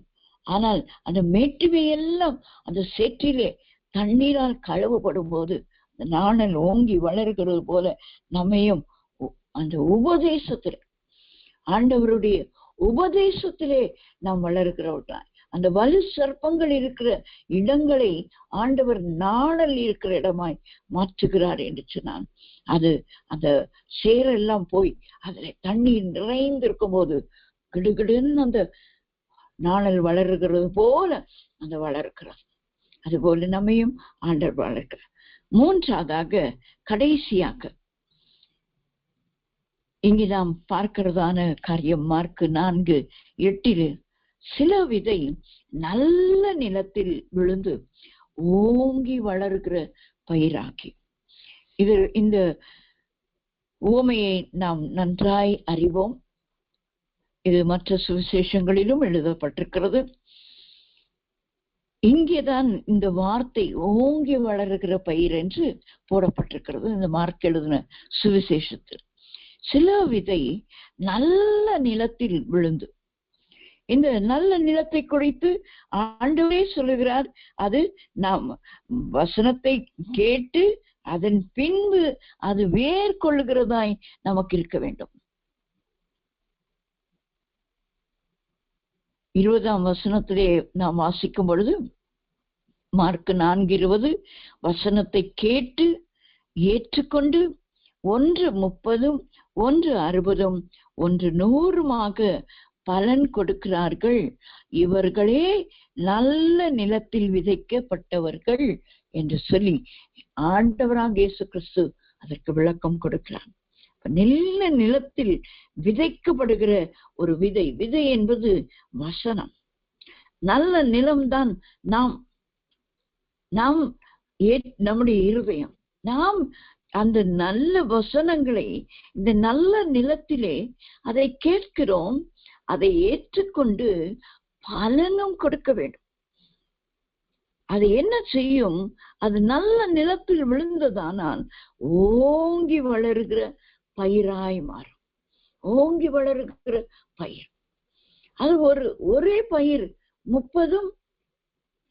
ஆனால் அந்த மேட்டுமையெல்லாம் அந்த சேற்றிலே தண்ணீரால் கழுவப்படும் போது அந்த நாணல் ஓங்கி வளர்கிறது போல நம்மையும் அந்த உபதேசத்திலே, ஆண்டவருடைய உபதேசத்திலே நாம் வளர்கிறவர்களாய், அந்த வலு சர்ப்பங்கள் இருக்கிற இடங்களை ஆண்டவர் நாணல் இருக்கிற இடமாய் மாற்றுகிறார் என்று சொன்னான். அது அந்த சேரெல்லாம் போய் அதுல தண்ணீர் நிறைந்திருக்கும் போது கிடுகிடுன்னு அந்த நாணல் வளர்கிறது போல அந்த வளர்க்கிறார். அதுபோல நம்மையும் ஆண்டவர் வளர்க்கிறார். மூன்றாவதாக கடைசியாக இங்கு நாம் பார்க்கிறதான காரியம் மார்க் 4:8, சில விதை நல்ல நிலத்தில் விழுந்து ஓங்கி வளர்கிற பயிராகி. இந்த உவமையை நாம் நன்றாய் அறிவோம். இது மற்ற சுவிசேஷங்களிலும் எழுதப்பட்டிருக்கிறது. இங்கேதான் இந்த வார்த்தை ஓங்கி வளர்கிற பயிர் என்று போடப்பட்டிருக்கிறது. இந்த மார்க் எழுதின சுவிசேஷத்தில் சில விதை நல்ல நிலத்தில் விழுந்து, இந்த நல்ல நிலத்தை குறித்து ஆண்டவரே சொல்லுகிறார், அது நாம் வசனத்தை கேட்டு அதன் பின்பு அது வேர் கொள்ளுகிறதாய் நமக்கு இருக்க வேண்டும். 20ஆம் வசனத்திலே நாம் வாசிக்கும் பொழுது, மார்க் 4:20, வசனத்தை கேட்டு ஏற்றுக்கொண்டு 1 30, 1 60, 1 100 பலன் கொடுக்கிறார்கள், இவர்களே நல்ல நிலத்தில் விதைக்கப்பட்டவர்கள் என்று சொல்லி ஆண்டவராகிய இயேசு கிறிஸ்து அதற்கு விளக்கம் கொடுக்கிறார். நல்ல நிலத்தில் விதைக்கப்படுகிற ஒரு விதை என்பது வசனம். நல்ல நிலம்தான் நாம் நம்முடைய இருதயம். நாம் அந்த நல்ல வசனங்களை இந்த நல்ல நிலத்திலே அதை கேட்கிறோம், அதை ஏற்றுக்கொண்டு பலனும் கொடுக்க வேண்டும். அது என்ன செய்யும்? அது நல்ல நிலத்தில் விழுந்ததானால் ஓங்கி வளருகிற பயிராய் மாறும். ஓங்கி வளருகிற பயிர். அது ஒரே பயிர் 30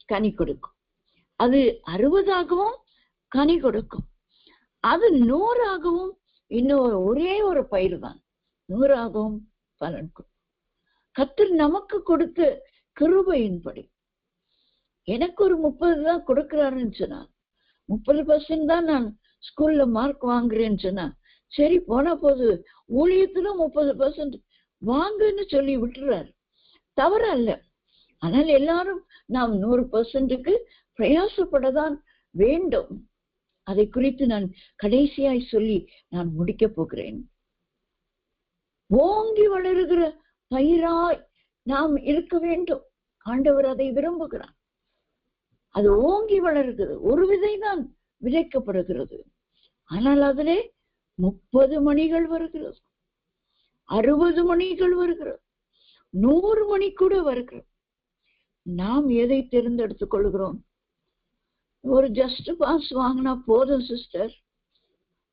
கனி கொடுக்கும், அது 60ஆகவும் கனி கொடுக்கும், அது 100ஆகவும், இன்னும் ஒரே ஒரு பயிர் தான் 100ஆகவும் பலன் கொடுக்கும். கர்த்தர் நமக்கு கொடுத்த கிருபையின்படி எனக்கு ஒரு 30 தான் கொடுக்கிறாருன்னு சொன்னா, 30% தான் நான் ஸ்கூல்ல மார்க் வாங்குறேன்னு சொன்னா, சரி போனா போது, ஊழியத்துல 30% வாங்குன்னு சொல்லி விட்டுறாரு, தவறு அல்ல. ஆனால் எல்லாரும் நாம் 100%க்கு பிரயாசப்படதான் வேண்டும். அதை குறித்து நான் கடைசியாய் சொல்லி நான் முடிக்க போகிறேன். ஓங்கி வளருகிற பயிராய் நாம் இருக்க வேண்டும். ஆண்டவர் அதை விரும்புகிறார். அது ஓங்கி வளர்கிறது. ஒரு விதைதான் விதைக்கப்படுகிறது, ஆனால் அதிலே 30 மணிகள் வருகிறது, 60 மணிகள் வருகிறது, 100 மணி கூட வருகிறது. நாம் எதை தேர்ந்தெடுத்துக் கொள்கிறோம்? ஒரு ஜஸ்ட் பாஸ் வாங்கினா போதும் சிஸ்டர்,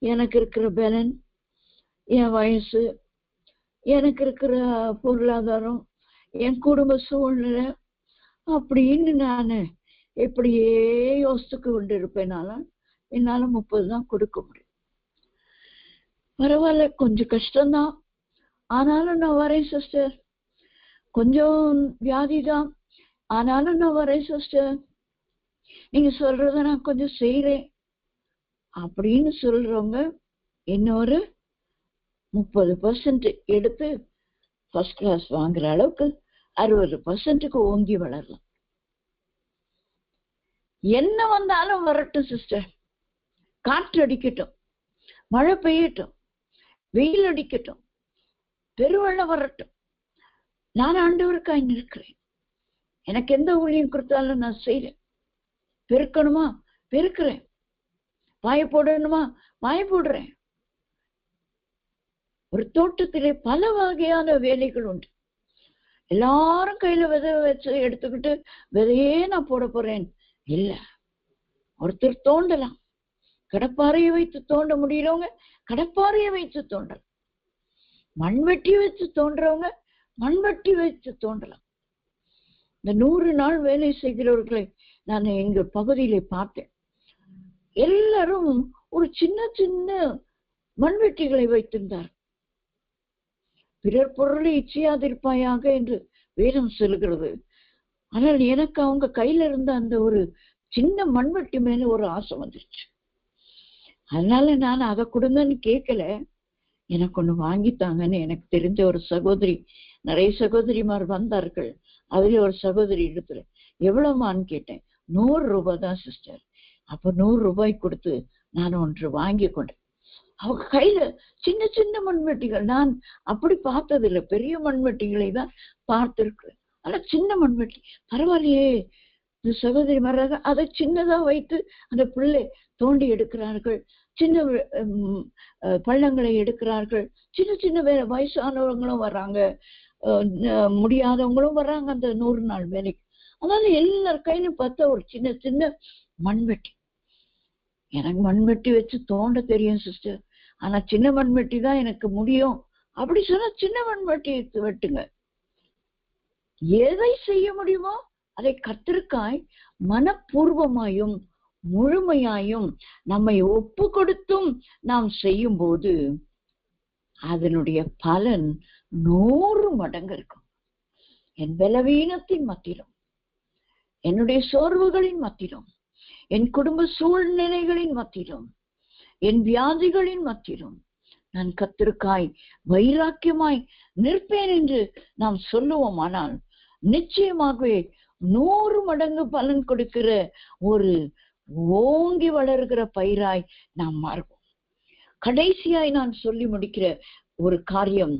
எனக்கு இருக்கிற பலன், என் வயசு, எனக்கு இருக்கிற பொருளாதாரம், என் குடும்ப சூழ்நிலை, அப்படின்னு நான் எப்படியே யோசித்துக்கு கொண்டு இருப்பேனால என்னால 30 தான் கொடுக்க முடியும். பரவாயில்ல, கொஞ்சம் கஷ்டம்தான், ஆனாலும் நான் வரேன் சிஸ்டர். கொஞ்சம் வியாதிதான், ஆனாலும் நான் வரேன் சிஸ்டர். நீங்க சொல்றத நான் கொஞ்சம் செய்யறேன் அப்படின்னு சொல்றவங்க இன்னொரு 30% எடுத்து ஃபர்ஸ்ட் கிளாஸ் வாங்குற அளவுக்கு 60%க்கு ஓங்கி வளரலாம். என்ன வந்தாலும் வரட்டும் சிஸ்டர். காற்று அடிக்கட்டும், மழை பெய்யட்டும், வெயில் அடிக்கட்டும், பெருவெள்ளம் வரட்டும், நான் ஆண்டவருக்காய் நிற்கிறேன். எனக்கு எந்த ஊழியம் கொடுத்தாலும் நான் செய்றேன். பெருக்கணுமா பெருக்கிறேன், வாய போடணுமா வாய போடுறேன். ஒரு தோட்டத்திலே பல வகையான வேலைகள் உண்டு. எல்லாரும் கையில விதை வச்சு எடுத்துக்கிட்டு விதையே நான் போட போறேன் இல்ல. ஒருத்தர் தோண்டலாம், கடப்பாறையை வைத்து தோண்ட முடியறவங்க கடப்பாறையை வைத்து தோண்டலாம், மண்வெட்டி வச்சு தோன்றவங்க மண்வெட்டி வச்சு தோண்டலாம். இந்த 100 நாள் வேலை செய்கிறவர்களை நான் எங்க பகுதியில பார்த்தேன். எல்லாரும் ஒரு சின்ன சின்ன மண்வெட்டிகளை வைத்திருந்தார். பிறர் பொருளை இச்சையாதிருப்பாயாக என்று வேதம் சொல்லுகிறது. ஆனால் எனக்கு அவங்க கையில இருந்த அந்த ஒரு சின்ன மண்வெட்டி மேல ஒரு ஆசை வந்துருச்சு. அதனால நான் அதை கொடுங்கன்னு கேட்கல, எனக்கு ஒண்ணு வாங்கித்தாங்கன்னு எனக்கு தெரிஞ்ச ஒரு சகோதரி, நிறைய சகோதரிமார் வந்தார்கள். அதுல ஒரு சகோதரி இடத்துல எவ்வளவுமான்னு கேட்டேன். 100 ரூபாய் தான் சிஸ்டர். அப்ப 100 ரூபாய் கொடுத்து நான் ஒன்று வாங்கி கொண்டேன். அவங்க கையில சின்ன சின்ன மண்வெட்டிகள், நான் அப்படி பார்த்தது இல்லை, பெரிய மண்வெட்டிகளை தான் பார்த்திருக்கிறேன். ஆனா சின்ன மண்வெட்டி பரவாயில்லையே. இந்த சகோதரி மராக அதை சின்னதா வைத்து அந்த பிள்ளை தோண்டி எடுக்கிறார்கள், சின்ன பள்ளங்களை எடுக்கிறார்கள். சின்ன சின்ன வயசானவங்களும் வர்றாங்க, முடியாதவங்களும் வர்றாங்க அந்த 100 நாள் வேலைக்கு. அதனால எல்லார் கையிலும் பார்த்தா ஒரு சின்ன சின்ன மண்வெட்டி. எனக்கு மண்வெட்டி வச்சு தோண்ட தெரியும் சிஸ்டர், ஆனா சின்ன மண்வெட்டி தான் எனக்கு முடியும் அப்படி சொன்னா சின்ன மண்வெட்டி வெட்டுங்க. எதை செய்ய முடியுமோ அதை கர்த்தருக்காய் மனப்பூர்வமாயும் முழுமையாயும் நம்மை ஒப்பு கொடுத்தும் நாம் செய்யும் போது அதனுடைய பலன் 100 மடங்கு இருக்கும். என் பலவீனத்தின் மத்தியிலும், என்னுடைய சோர்வுகளின் மத்தியிலும், என் குடும்ப சூழ்நிலைகளின் மத்தியிலும், என் வியாதிகளின் மத்தியிலும் நான் கர்த்தருக்காய் வைராக்கியமாய் நிற்பேன் என்று நாம் சொல்லுவோமானால் நிச்சயமாகவே 100 மடங்கு பலன் கொடுக்கிற ஒரு ஓங்கி வளர்கிற பயிராய் நாம் மாறுவோம். கடைசியாய் நான் சொல்லி முடிக்கிற ஒரு காரியம்,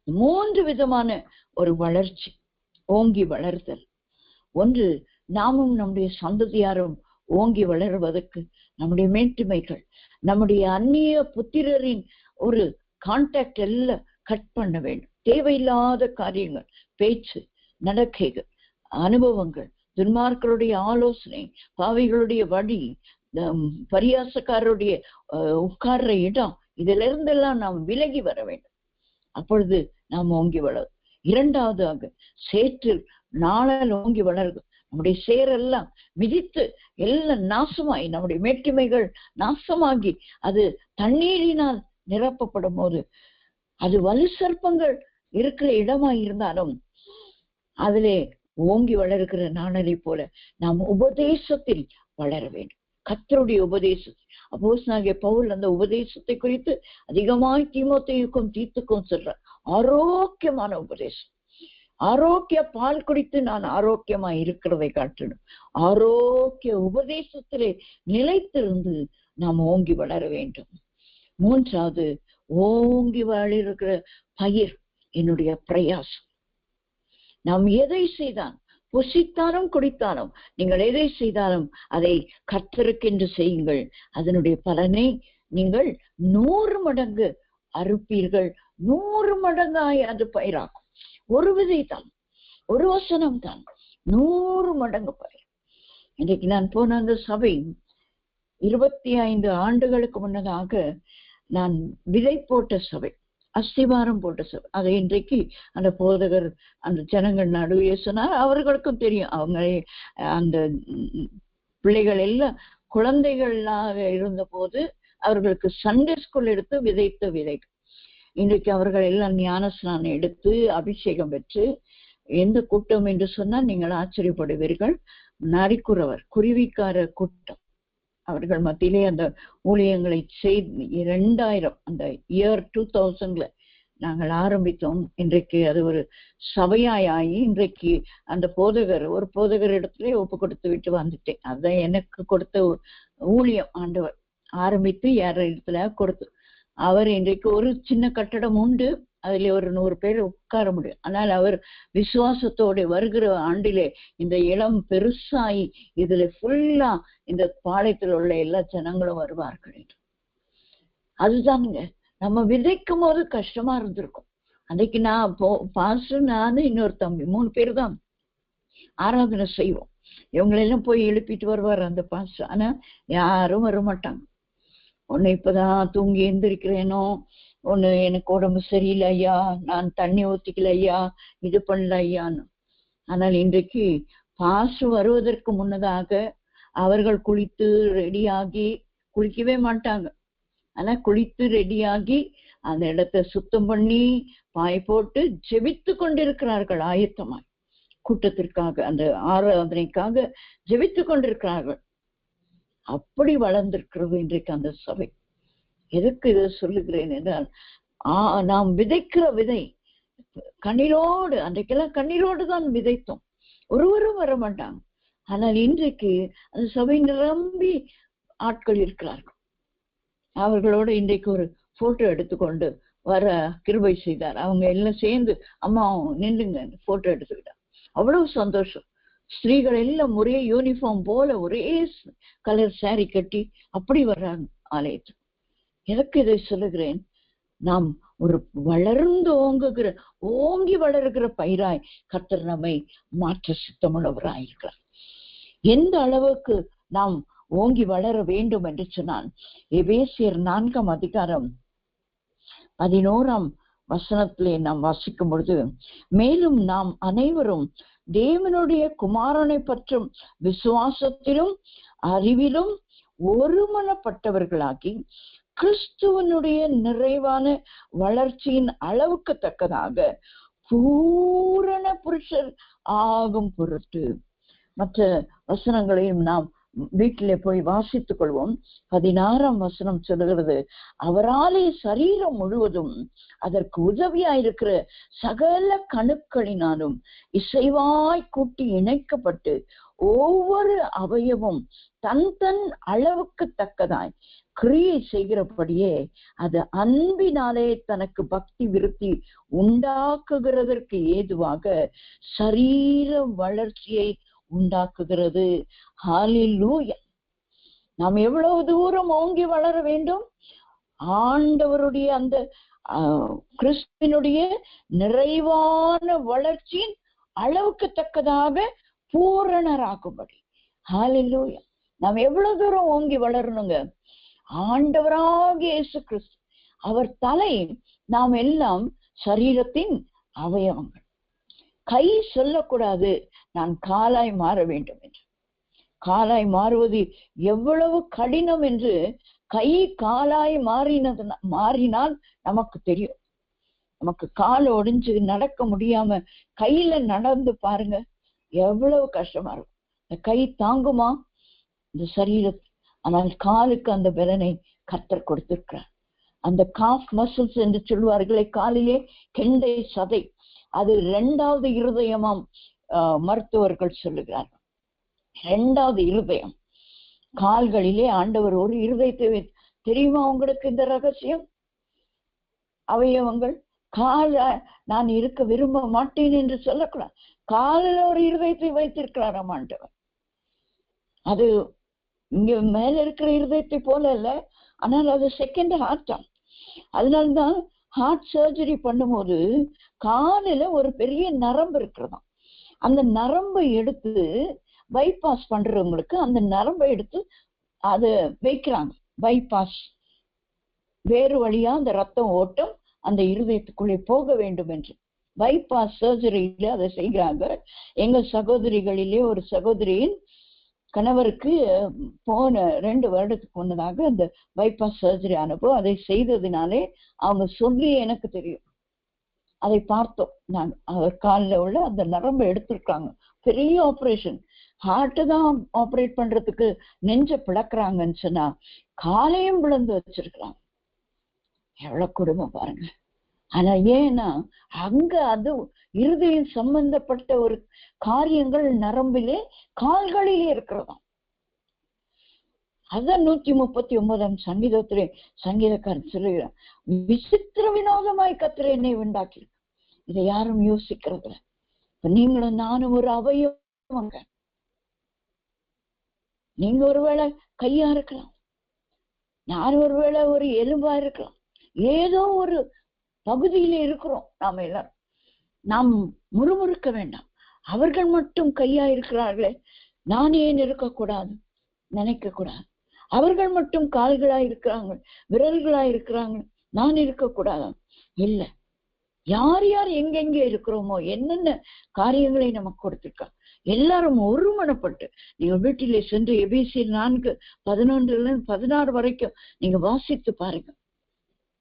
3 விதமான ஒரு வளர்ச்சி, ஓங்கி வளர்தல். ஒன்று, நாமும் நம்முடைய சந்ததியாரும் ஓங்கி வளருவதற்கு நம்முடைய மேட்டுமைகள், நம்முடைய அந்நிய புத்திரரின் ஒரு கான்டாக்ட் எல்லாம் கட் பண்ண வேண்டும். தேவையில்லாத காரியங்கள், பேச்சு, நடக்கைகள், அனுபவங்கள், துன்மார்களுடைய ஆலோசனை, பாவிகளுடைய வழி, பரியாசக்காரருடைய உட்கார்ற இடம், இதுல இருந்தெல்லாம் நாம் விலகி வர வேண்டும். அப்பொழுது நாம் ஓங்கி வளரும். 2வதாக சேற்றில் நாளால் ஓங்கி வளருது. நம்முடைய சேரெல்லாம் மிதித்து எல்லாம் நாசமாகி, நம்முடைய மேட்டுமைகள் நாசமாகி அது தண்ணீரினால் நிரப்பப்படும் போது, அது வலு சர்ப்பங்கள் இருக்கிற இடமாய் இருந்தாலும் அதிலே ஓங்கி வளர்கிற நாணலை போல நாம் உபதேசத்தில் வளர வேண்டும். கர்த்தருடைய உபதேசம். அப்போஸ்தலனாகிய பவுல் அந்த உபதேசத்தை குறித்து அதிகமாய் தீமோத்தேயுக்கும் தீத்துக்கும் சொல்றார். ஆரோக்கியமான உபதேசம். ஆரோக்கிய பால் குடித்து நான் ஆரோக்கியமாய் இருக்கிறதை காட்டணும். ஆரோக்கிய உபதேசத்திலே நிலைத்திருந்து நாம் ஓங்கி வளர வேண்டும். 3வது, ஓங்கி வளர்கிற பயிர் என்னுடைய பிரயாசம். நாம் எதை செய்தாலும், புசித்தாலும் குடித்தாலும், நீங்கள் எதை செய்தாலும் அதை கர்த்தருக்கென்று செய்யுங்கள். அதனுடைய பலனை நீங்கள் 100 மடங்கு அறுப்பீர்கள். 100 மடங்காய் அது பயிராகும். ஒரு விதை தான், ஒரு வசனம் தான், 100 மடங்கு பயிர். இன்றைக்கு நான் போன அந்த சபை 25 ஆண்டுகளுக்கு முன்னதாக நான் விதை போட்ட சபை. அஸ்திவாரம் போட்ட சபை. அதை இன்றைக்கு அந்த போதகர் அந்த ஜனங்கள் நடுவே சொன்னார். அவர்களுக்கும் தெரியும், அவங்க அந்த பிள்ளைகள் எல்லாம் குழந்தைகளாக இருந்த போது அவர்களுக்கு சண்டே ஸ்கூல் எடுத்து விதைத்த விதை. இன்றைக்கு அவர்கள் எல்லாம் ஞானஸ்நானம் எடுத்து அபிஷேகம் பெற்று, எந்த கூட்டம் என்று சொன்னால் நீங்கள் ஆச்சரியப்படுவீர்கள், நரிக்குறவர் குருவிக்கார கூட்டம். அவர்கள் மத்தியிலே அந்த ஊழியங்களை செய்து 2000 அந்த இயர் 2000 நாங்கள் ஆரம்பித்தோம். இன்றைக்கு அது ஒரு சபையாயி இன்றைக்கு அந்த போதகர் ஒரு போதகர் இடத்துல ஒப்பு கொடுத்து விட்டு வந்துட்டேன். அதுதான் எனக்கு கொடுத்த ஊழியம். ஆண்டவர் ஆரம்பித்து யார இடத்துல கொடுத்து, அவர் இன்றைக்கு ஒரு சின்ன கட்டடம் உண்டு, அதுல ஒரு 100 பேர் உட்கார முடியும். ஆனால் அவர் விசுவாசத்தோட வருகிற ஆண்டிலே இந்த இடம் பெருசாகி இதுல ஃபுல்லா இந்த பாளையத்தில் உள்ள எல்லா ஜனங்களும் வருவார்கள். அதுதானுங்க நம்ம விதைக்கும் போது கஷ்டமா இருந்திருக்கும். அன்றைக்கு நான் பாஸ்டர், நானு, இன்னொரு தம்பி 3 பேர் தான் ஆராதனை செய்வோம். இவங்களெல்லாம் போய் எழுப்பிட்டு வருவார் அந்த பாஸ்டர். ஆனா யாரும் வரமாட்டாங்க. ஒண்ணு இப்பதான் தூங்கி எந்திரிக்கிறேனோ, ஒண்ணு எனக்கு உடம்பு சரியில்லை ஐயா, நான் தண்ணி ஊத்திக்கல ஐயா, இது பண்ணல ஐயான்னு. ஆனால் இன்றைக்கு பாஸ்டர் வருவதற்கு முன்னதாக அவர்கள் குளித்து ரெடியாகி, குளிக்கவே மாட்டாங்க, ஆனா குளித்து ரெடியாகி அந்த இடத்தை சுத்தம் பண்ணி பாய் போட்டு ஜெபித்து கொண்டிருக்கிறார்கள். ஆயத்தமாய் கூட்டத்திற்காக, அந்த ஆராதனைக்காக ஜெபித்து கொண்டிருக்கிறார்கள். அப்படி வளர்ந்திருக்கிறது இன்றைக்கு அந்த சபை. எதுக்கு இதை சொல்லுகிறேன் என்றால், நாம் விதைக்கிற விதை கண்ணீரோடு, அன்றைக்கெல்லாம் கண்ணீரோடு தான் விதைத்தோம், ஒருவரும் வர மாட்டாங்க. ஆனால் இன்றைக்கு அந்த சபை நிரம்பி ஆட்கள் இருக்கிறார்கள். அவர்களோடு இன்றைக்கு ஒரு போட்டோ எடுத்துக்கொண்டு வர கிருபை செய்தார். அவங்க எல்லாம் சேர்ந்து அம்மா நின்றுங்க போட்டோ எடுத்துக்கிட்டாங்க. அவ்வளவு சந்தோஷம். ஸ்திரீகள் எல்லாம் ஒரே யூனிஃபார்ம் போல ஒரே கலர் சாரி கட்டி அப்படி வர்றாங்க ஆலயத்துக்கு. எனக்கு இதை சொல்லுகிறேன், நாம் ஒரு வளர்ந்து ஓங்கி வளருகிற பயிராய் கர்த்தர் நம்மை மாற்ற சித்தமுள்ளவராயிருக்கிறார். எந்த அளவுக்கு நாம் ஓங்கி வளர வேண்டும் என்று சொன்னால், எபேசியர் 4ஆம் அதிகாரம் 11ஆம் வசனத்திலே நாம் வாசிக்கும் பொழுது, மேலும் நாம் அனைவரும் தேவனுடைய குமாரனை பற்றும் விசுவாசத்திலும் அறிவிலும் ஒருமனப்பட்டவர்களாகி கிறிஸ்துவனுடைய நிறைவான வளர்ச்சியின் அளவுக்கு தக்கதாக பூரண புருஷர் ஆகும் பொருட்டு. மற்ற வசனங்களையும் நாம் வீட்டிலே போய் வாசித்துக் கொள்வோம். 16ஆம் வசனம் சொல்லுகிறது, அவராலே சரீரம் முழுவதும் அதற்கு உதவியாயிருக்கிற சகல கணுக்களினாலும் இசைவாய் கூட்டி இணைக்கப்பட்டு ஒவ்வொரு அவயவும் தன் தன் அளவுக்கு தக்கதாய் கிரியை செய்கிறபடியே அது அன்பினாலே தனக்கு பக்தி விருத்தி உண்டாக்குகிறதற்கு ஏதுவாக சரீர வளர்ச்சியை உண்டாக்குகிறது. ஹல்லேலூயா. நாம் எவ்வளவு தூரம் ஓங்கி வளர வேண்டும்? ஆண்டவருடைய அந்த கிறிஸ்துவினுடைய நிறைவான வளர்ச்சியின் அளவுக்கு தக்கதாக பூரணராகும்படி. ஹல்லேலூயா. நாம் எவ்வளவு தூரம் ஓங்கி வளரணுங்க? ஆண்டவராகிய இயேசு கிறிஸ்து அவர் தலை, நாம் எல்லாம் சரீரத்தின் அவயவங்கள். கை சொல்லக்கூடாது நான் காலாய் மாற வேண்டும் என்று. காலாய் மாறுவது எவ்வளவு கடினம் என்று கை காலாய் மாறினால் நமக்கு தெரியும். நமக்கு கால் ஒடிஞ்சு நடக்க முடியாம கையில நடந்து பாருங்க, எவ்வளவு கஷ்டமா இருக்கும். இந்த கை தாங்குமா இந்த சரீரத்தை? ஆனால் காலுக்கு அந்த பலனை கர்த்தர் கொடுத்திருக்கிறார். அந்த காஃப் மசில்ஸ் என்று சொல்வார்களே, காலிலே கெண்டை சதை, அது 2வது இருதயமாம் மருத்துவர்கள் சொல்லுகிறார்கள். 2வது இருதயம் கால்களிலே ஆண்டவர் ஒரு இருதயத்தை. தெரியுமா உங்களுக்கு இந்த ரகசியம்? அவயவங்கள் கால நான் இருக்க விரும்ப மாட்டேன் என்று சொல்லக்கூடாது. காலில் ஒரு இருதயத்தை வைத்திருக்கிறாராம் ஆண்டவர். அது இங்க மேல இருக்கிற இருதயத்தை போல இல்ல, ஆனால் அது செகண்ட் ஹார்ட்டா. அதனால்தான் ஹார்ட் சர்ஜரி பண்ணும்போது காலில ஒரு பெரிய நரம்பு இருக்கிறதாம். அந்த நரம்பை எடுத்து பைபாஸ் பண்றவங்களுக்கு அந்த நரம்பை எடுத்து அதை வைக்கிறாங்க. பைபாஸ் வேறு வழியா அந்த ரத்தம் ஓட்டம் அந்த இருதயத்துக்குள்ளே போக வேண்டும் என்று பைபாஸ் சர்ஜரியில அதை செய்கிறாங்க. எங்க சகோதரிகளிலே ஒரு சகோதரியின் கணவருக்கு போன 2 வருடத்துக்கு முன்னதாக அந்த பைபாஸ் சர்ஜரி அனுபவம். அதை செய்ததினாலே அவங்க சொல்லி எனக்கு தெரியும், அதை பார்த்தோம். நான் அவர் காலில் உள்ள அந்த நரம்பை எடுத்திருக்காங்க. பெரிய ஆப்ரேஷன். ஹார்ட் தான் ஆப்ரேட் பண்றதுக்கு நெஞ்ச பிளக்குறாங்கன்னு சொன்னா காலையும் பிளந்து வச்சிருக்கிறாங்க. எவ்வளவு குடும்பம் பாருங்க. ஆனா ஏன்னா அங்க அது இருதயம் சம்பந்தப்பட்ட ஒரு காரியங்கள் நரம்பிலே கால்களிலே இருக்கிறதா. அதான் 139 சங்கீதத்திலே சங்கீதக்காரன் சொல்லுகிறான், விசித்திர வினோதமாய் கர்த்தர் என்னை உண்டாக்கி. இதை யாரும் யோசிக்கிறது இல்லை. இப்ப நீங்களும் நானும் ஒரு அவயவங்க. நீங்க ஒருவேளை கையா இருக்கலாம், நான் ஒருவேளை ஒரு எலும்பா இருக்கலாம். ஏதோ ஒரு பகுதியில இருக்கிறோம் நாம எல்லாரும். நாம் முறுமுறுக்க வேண்டாம். அவர்கள் மட்டும் கையா இருக்கிறார்களே, நான் ஏன் இருக்கக்கூடாது நினைக்க கூடாது. அவர்கள் மட்டும் கால்களா இருக்கிறாங்க, விரல்களா இருக்கிறாங்க, நான் இருக்கக்கூடாது. இல்லை, யார் யார் எங்கெங்கே இருக்கிறோமோ என்னென்ன காரியங்களை நமக்கு கொடுத்திருக்கா எல்லாரும் ஒருமனப்பட்டு நீங்க வீட்டிலே சென்று எபேசி 4:11-16 வரைக்கும் நீங்க வாசித்து பாருங்க.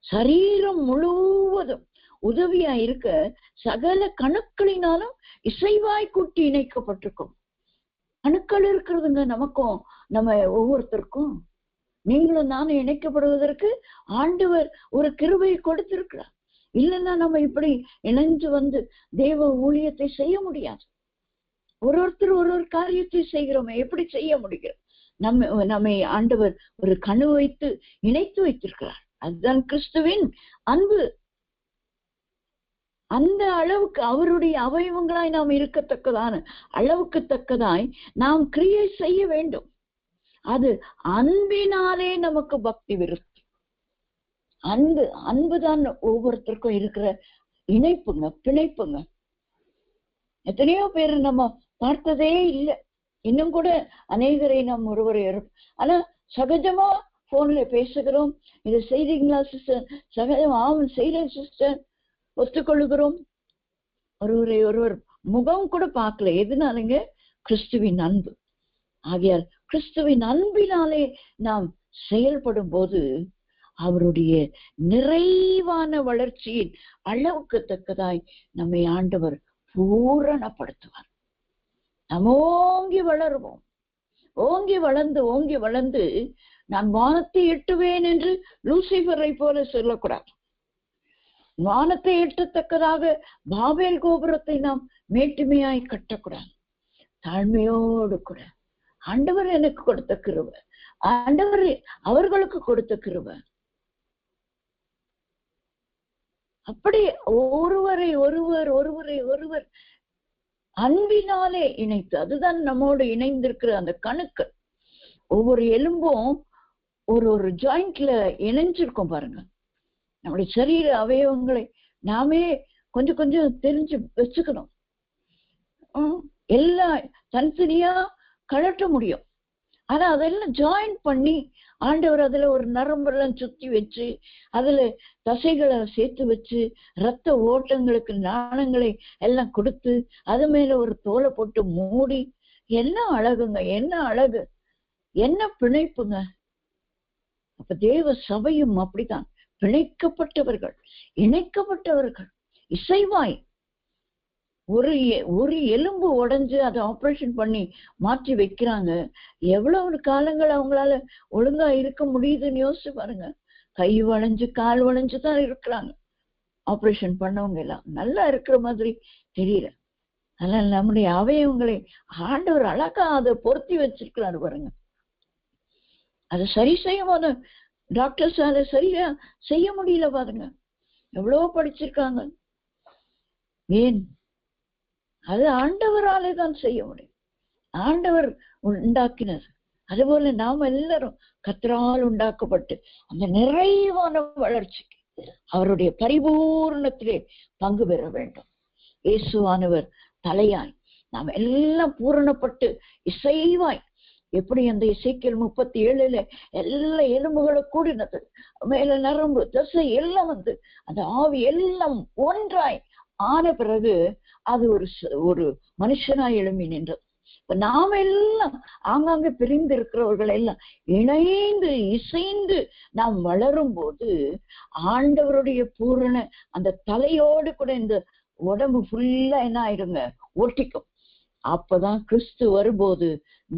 சரீரம் முழுவதும் உதவியா இருக்க சகல கணுக்களினாலும் இசைவாய் கூட்டி இணைக்கப்பட்டிருக்கும். கணுக்கள் இருக்கிறதுங்க நமக்கும், நம்ம ஒவ்வொருத்தருக்கும். நீங்களும் நானும் இணைக்கப்படுவதற்கு ஆண்டவர் ஒரு கிருபையை கொடுத்திருக்கிறார். இல்லைன்னா நம்ம இப்படி இணைஞ்சு வந்து தேவ ஊழியத்தை செய்ய முடியாது. ஒருத்தர் ஒரு காரியத்தை செய்கிறோமே, எப்படி செய்ய முடியும்? நம்மை ஆண்டவர் ஒரு கணு வைத்து இணைத்து வைத்திருக்கிறார். அதுதான் கிறிஸ்துவின் அன்பு. அந்த அளவுக்கு அவருடைய அவயவங்களாய் நாம் இருக்கத்தக்கதான அளவுக்கு தக்கதாய் நாம் கிரியை செய்ய வேண்டும். அது அன்பினாலே நமக்கு பக்தி விருத்தி. அன்புதான் ஒவ்வொருத்தருக்கும் இருக்கிற இணைப்புங்க, பிணைப்புங்க. எத்தனையோ பேர் நம்ம பார்த்ததே இல்லை. இன்னும் கூட அநேகரை நாம் ஒருவரை ஆனா சகஜமா போன்ல பேசுகிறோம். இதை செய்றீங்களா சிஸ்டர்? சகஜமா செய்யறேன் சிஸ்டர், ஒத்துக்கொள்கிறோம். ஒருவர் முகம் கூட பார்க்கல. எதுனாலுங்க? கிறிஸ்துவின் அன்பு. ஆகையால் கிறிஸ்துவின் அன்பினாலே நாம் செயல்படும் போது அவருடைய நிறைவான வளர்ச்சியின் அளவுக்கு தக்கதாய் நம்மை ஆண்டவர் பூரணப்படுத்துவார். நாம் ஓங்கி வளருவோம். ஓங்கி வளர்ந்து நான் வானத்தை எட்டுவேன் என்று லூசிபரை போல சொல்லக்கூடாது. வானத்தை எட்டத்தக்கதாக பாபேல் கோபுரத்தை நாம் மேட்டுமையாய் கட்டக்கூடாது. தாழ்மையோடு கூட ஆண்டவர் எனக்கு கொடுத்த கிருபை, ஆண்டவர் அவர்களுக்கு கொடுத்த கிருபை. அப்படி ஒருவர் அன்பினாலே இணைத்து, அதுதான் நம்மோடு இணைந்திருக்கிற அந்த கணுக்கள். ஒவ்வொரு எலும்பும் ஒரு ஜாயிண்ட்ல இணைஞ்சிருக்கும் பாருங்க. நம்முடைய சரீர அவயவங்களை நாமே கொஞ்சம் கொஞ்சம் தெரிஞ்சு வச்சுக்கணும். எல்லாம் தனித்தனியா கழட்ட முடியும். ஆனா அதெல்லாம் ஜாயின் பண்ணி ஆண்டவர் அதுல ஒரு நரம்பெல்லாம் சுத்தி வச்சு, அதுல தசைகளை சேர்த்து வச்சு, ரத்த ஓட்டங்களுக்கு நாணங்களை எல்லாம் கொடுத்து, அது மேல ஒரு தோலை போட்டு மூடி, என்ன அழகுங்க, என்ன அழகு, என்ன பிணைப்புங்க. அப்ப தேவ சபையும் அப்படித்தான். பிணைக்கப்பட்டவர்கள், இணைக்கப்பட்டவர்கள், இசைவாய். ஒரு எலும்பு உடைஞ்சு அதை ஆபரேஷன் பண்ணி மாற்றி வைக்கிறாங்க. எவ்வளவு காலங்கள் அவங்களால ஒழுங்கா இருக்க முடியுதுன்னு யோசிச்சு பாருங்க. கை வளைஞ்சு கால் வளைஞ்சு தான் இருக்கிறாங்க. ஆபரேஷன் பண்ணவங்க எல்லாம் நல்லா இருக்கிற மாதிரி தெரியல. அதனால நம்முடைய அவயவங்களை ஆண்டவர் அழகா அதை பொருத்தி வச்சிருக்கிறாரு பாருங்க. அதை சரி செய்ய டாக்டர்ஸ் அதை சரியா செய்ய முடியல பாருங்க. எவ்வளவோ படிச்சிருக்காங்க. ஏன்? அது ஆண்டவராலே தான் செய்ய முடியும். ஆண்டவர் உண்டாக்கினது. அதுபோல நாம் எல்லாரும் கர்த்தரால் உண்டாக்கப்பட்டு அந்த நிறைவான வளர்ச்சிக்கு, அவருடைய பரிபூர்ணத்திலே பங்கு பெற வேண்டும். இயேசுவானவர் தலையாய் நாம் எல்லாம் பூரணப்பட்டு இசைவாய் எப்படி அந்த எசேக்கியேல் 37 எல்லா எலும்புகளும் கூடினது, மேல நரம்பு தசை எல்லாம் வந்து அந்த ஆவி எல்லாம் ஒன்றாய் ஆன பிறகு அது ஒரு மனுஷனாய் எழும்பி நின்றது. இப்ப நாம எல்லாம் ஆங்காங்க பிரிந்து இருக்கிறவர்கள் எல்லாம் இணைந்து இசைந்து நாம் வளரும் போது ஆண்டவருடைய பூரண அந்த தலையோடு கூட இந்த உடம்பு ஃபுல்லா என்ன ஆயிடுங்க, ஒட்டிக்கும். அப்பதான் கிறிஸ்து வரும்போது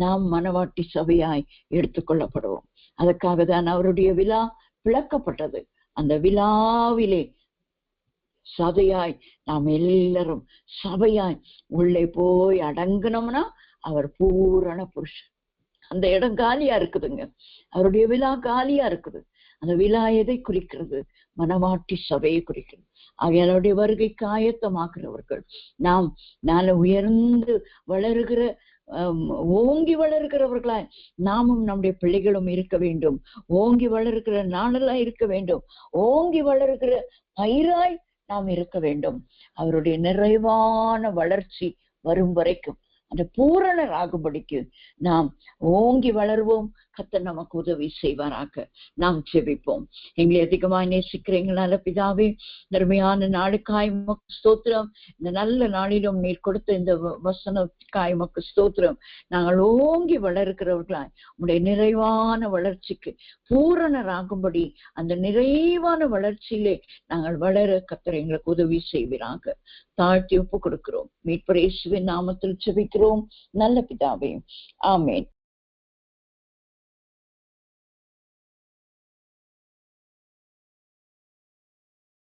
நாம் மனவாட்டி சபையாய் எடுத்துக்கொள்ளப்படுவோம். அதற்காக தான் அவருடைய விழா பிளக்கப்பட்டது. அந்த விழாவிலே சபையாய் நாம் எல்லாரும் சபையாய் உள்ளே போய் அடங்கணும்னா அவர் பூரண புருஷன். அந்த இடம் காலியா இருக்குதுங்க, அவருடைய விழா காலியா இருக்குது. அந்த விழா எதை குறிக்கிறது? மனவாட்டி சபையை குறிக்கிறது. அவருடைய வருகைக்கு ஆயத்தமாக்குறவர்கள் நாம் நாள உயர்ந்து வளருகிற ஓங்கி வளர்கிறவர்களாய் நாமும் நம்முடைய பிள்ளைகளும் இருக்க வேண்டும். ஓங்கி வளர்கிற நாளெல்லாம் இருக்க வேண்டும். ஓங்கி வளர்கிற பயிராய் நாம் இருக்க வேண்டும். அவருடைய நிறைவான வளர்ச்சி வரும் வரைக்கும் அந்த பூரணர் ஆகும்படிக்கு நாம் ஓங்கி வளர்வோம். கர்த்தர் நமக்கு உதவி செய்வாராக. நாம் செபிப்போம். எங்களை அதிகமாய் நேசிக்கிற எங்கள் நல்ல பிதாவே, நன்மையான நாளுக்காய் உமக்கு ஸ்தோத்திரம். இந்த நல்ல நாளிலும் நீர் கொடுத்த இந்த வசனத்துக்காய் உமக்கு ஸ்தோத்திரம். நாங்கள் ஓங்கி வளர்க்கிறவர்களாய் உடைய நிறைவான வளர்ச்சிக்கு பூரணராகும்படி அந்த நிறைவான வளர்ச்சியிலே நாங்கள் வளர கர்த்தர் எங்களுக்கு உதவி செய்வீராக. தாழ்த்தி ஒப்பு கொடுக்கிறோம். மீட்பர் இயேசுவின் நாமத்தில் செபிக்கிறோம் நல்ல பிதாவே, ஆமென்.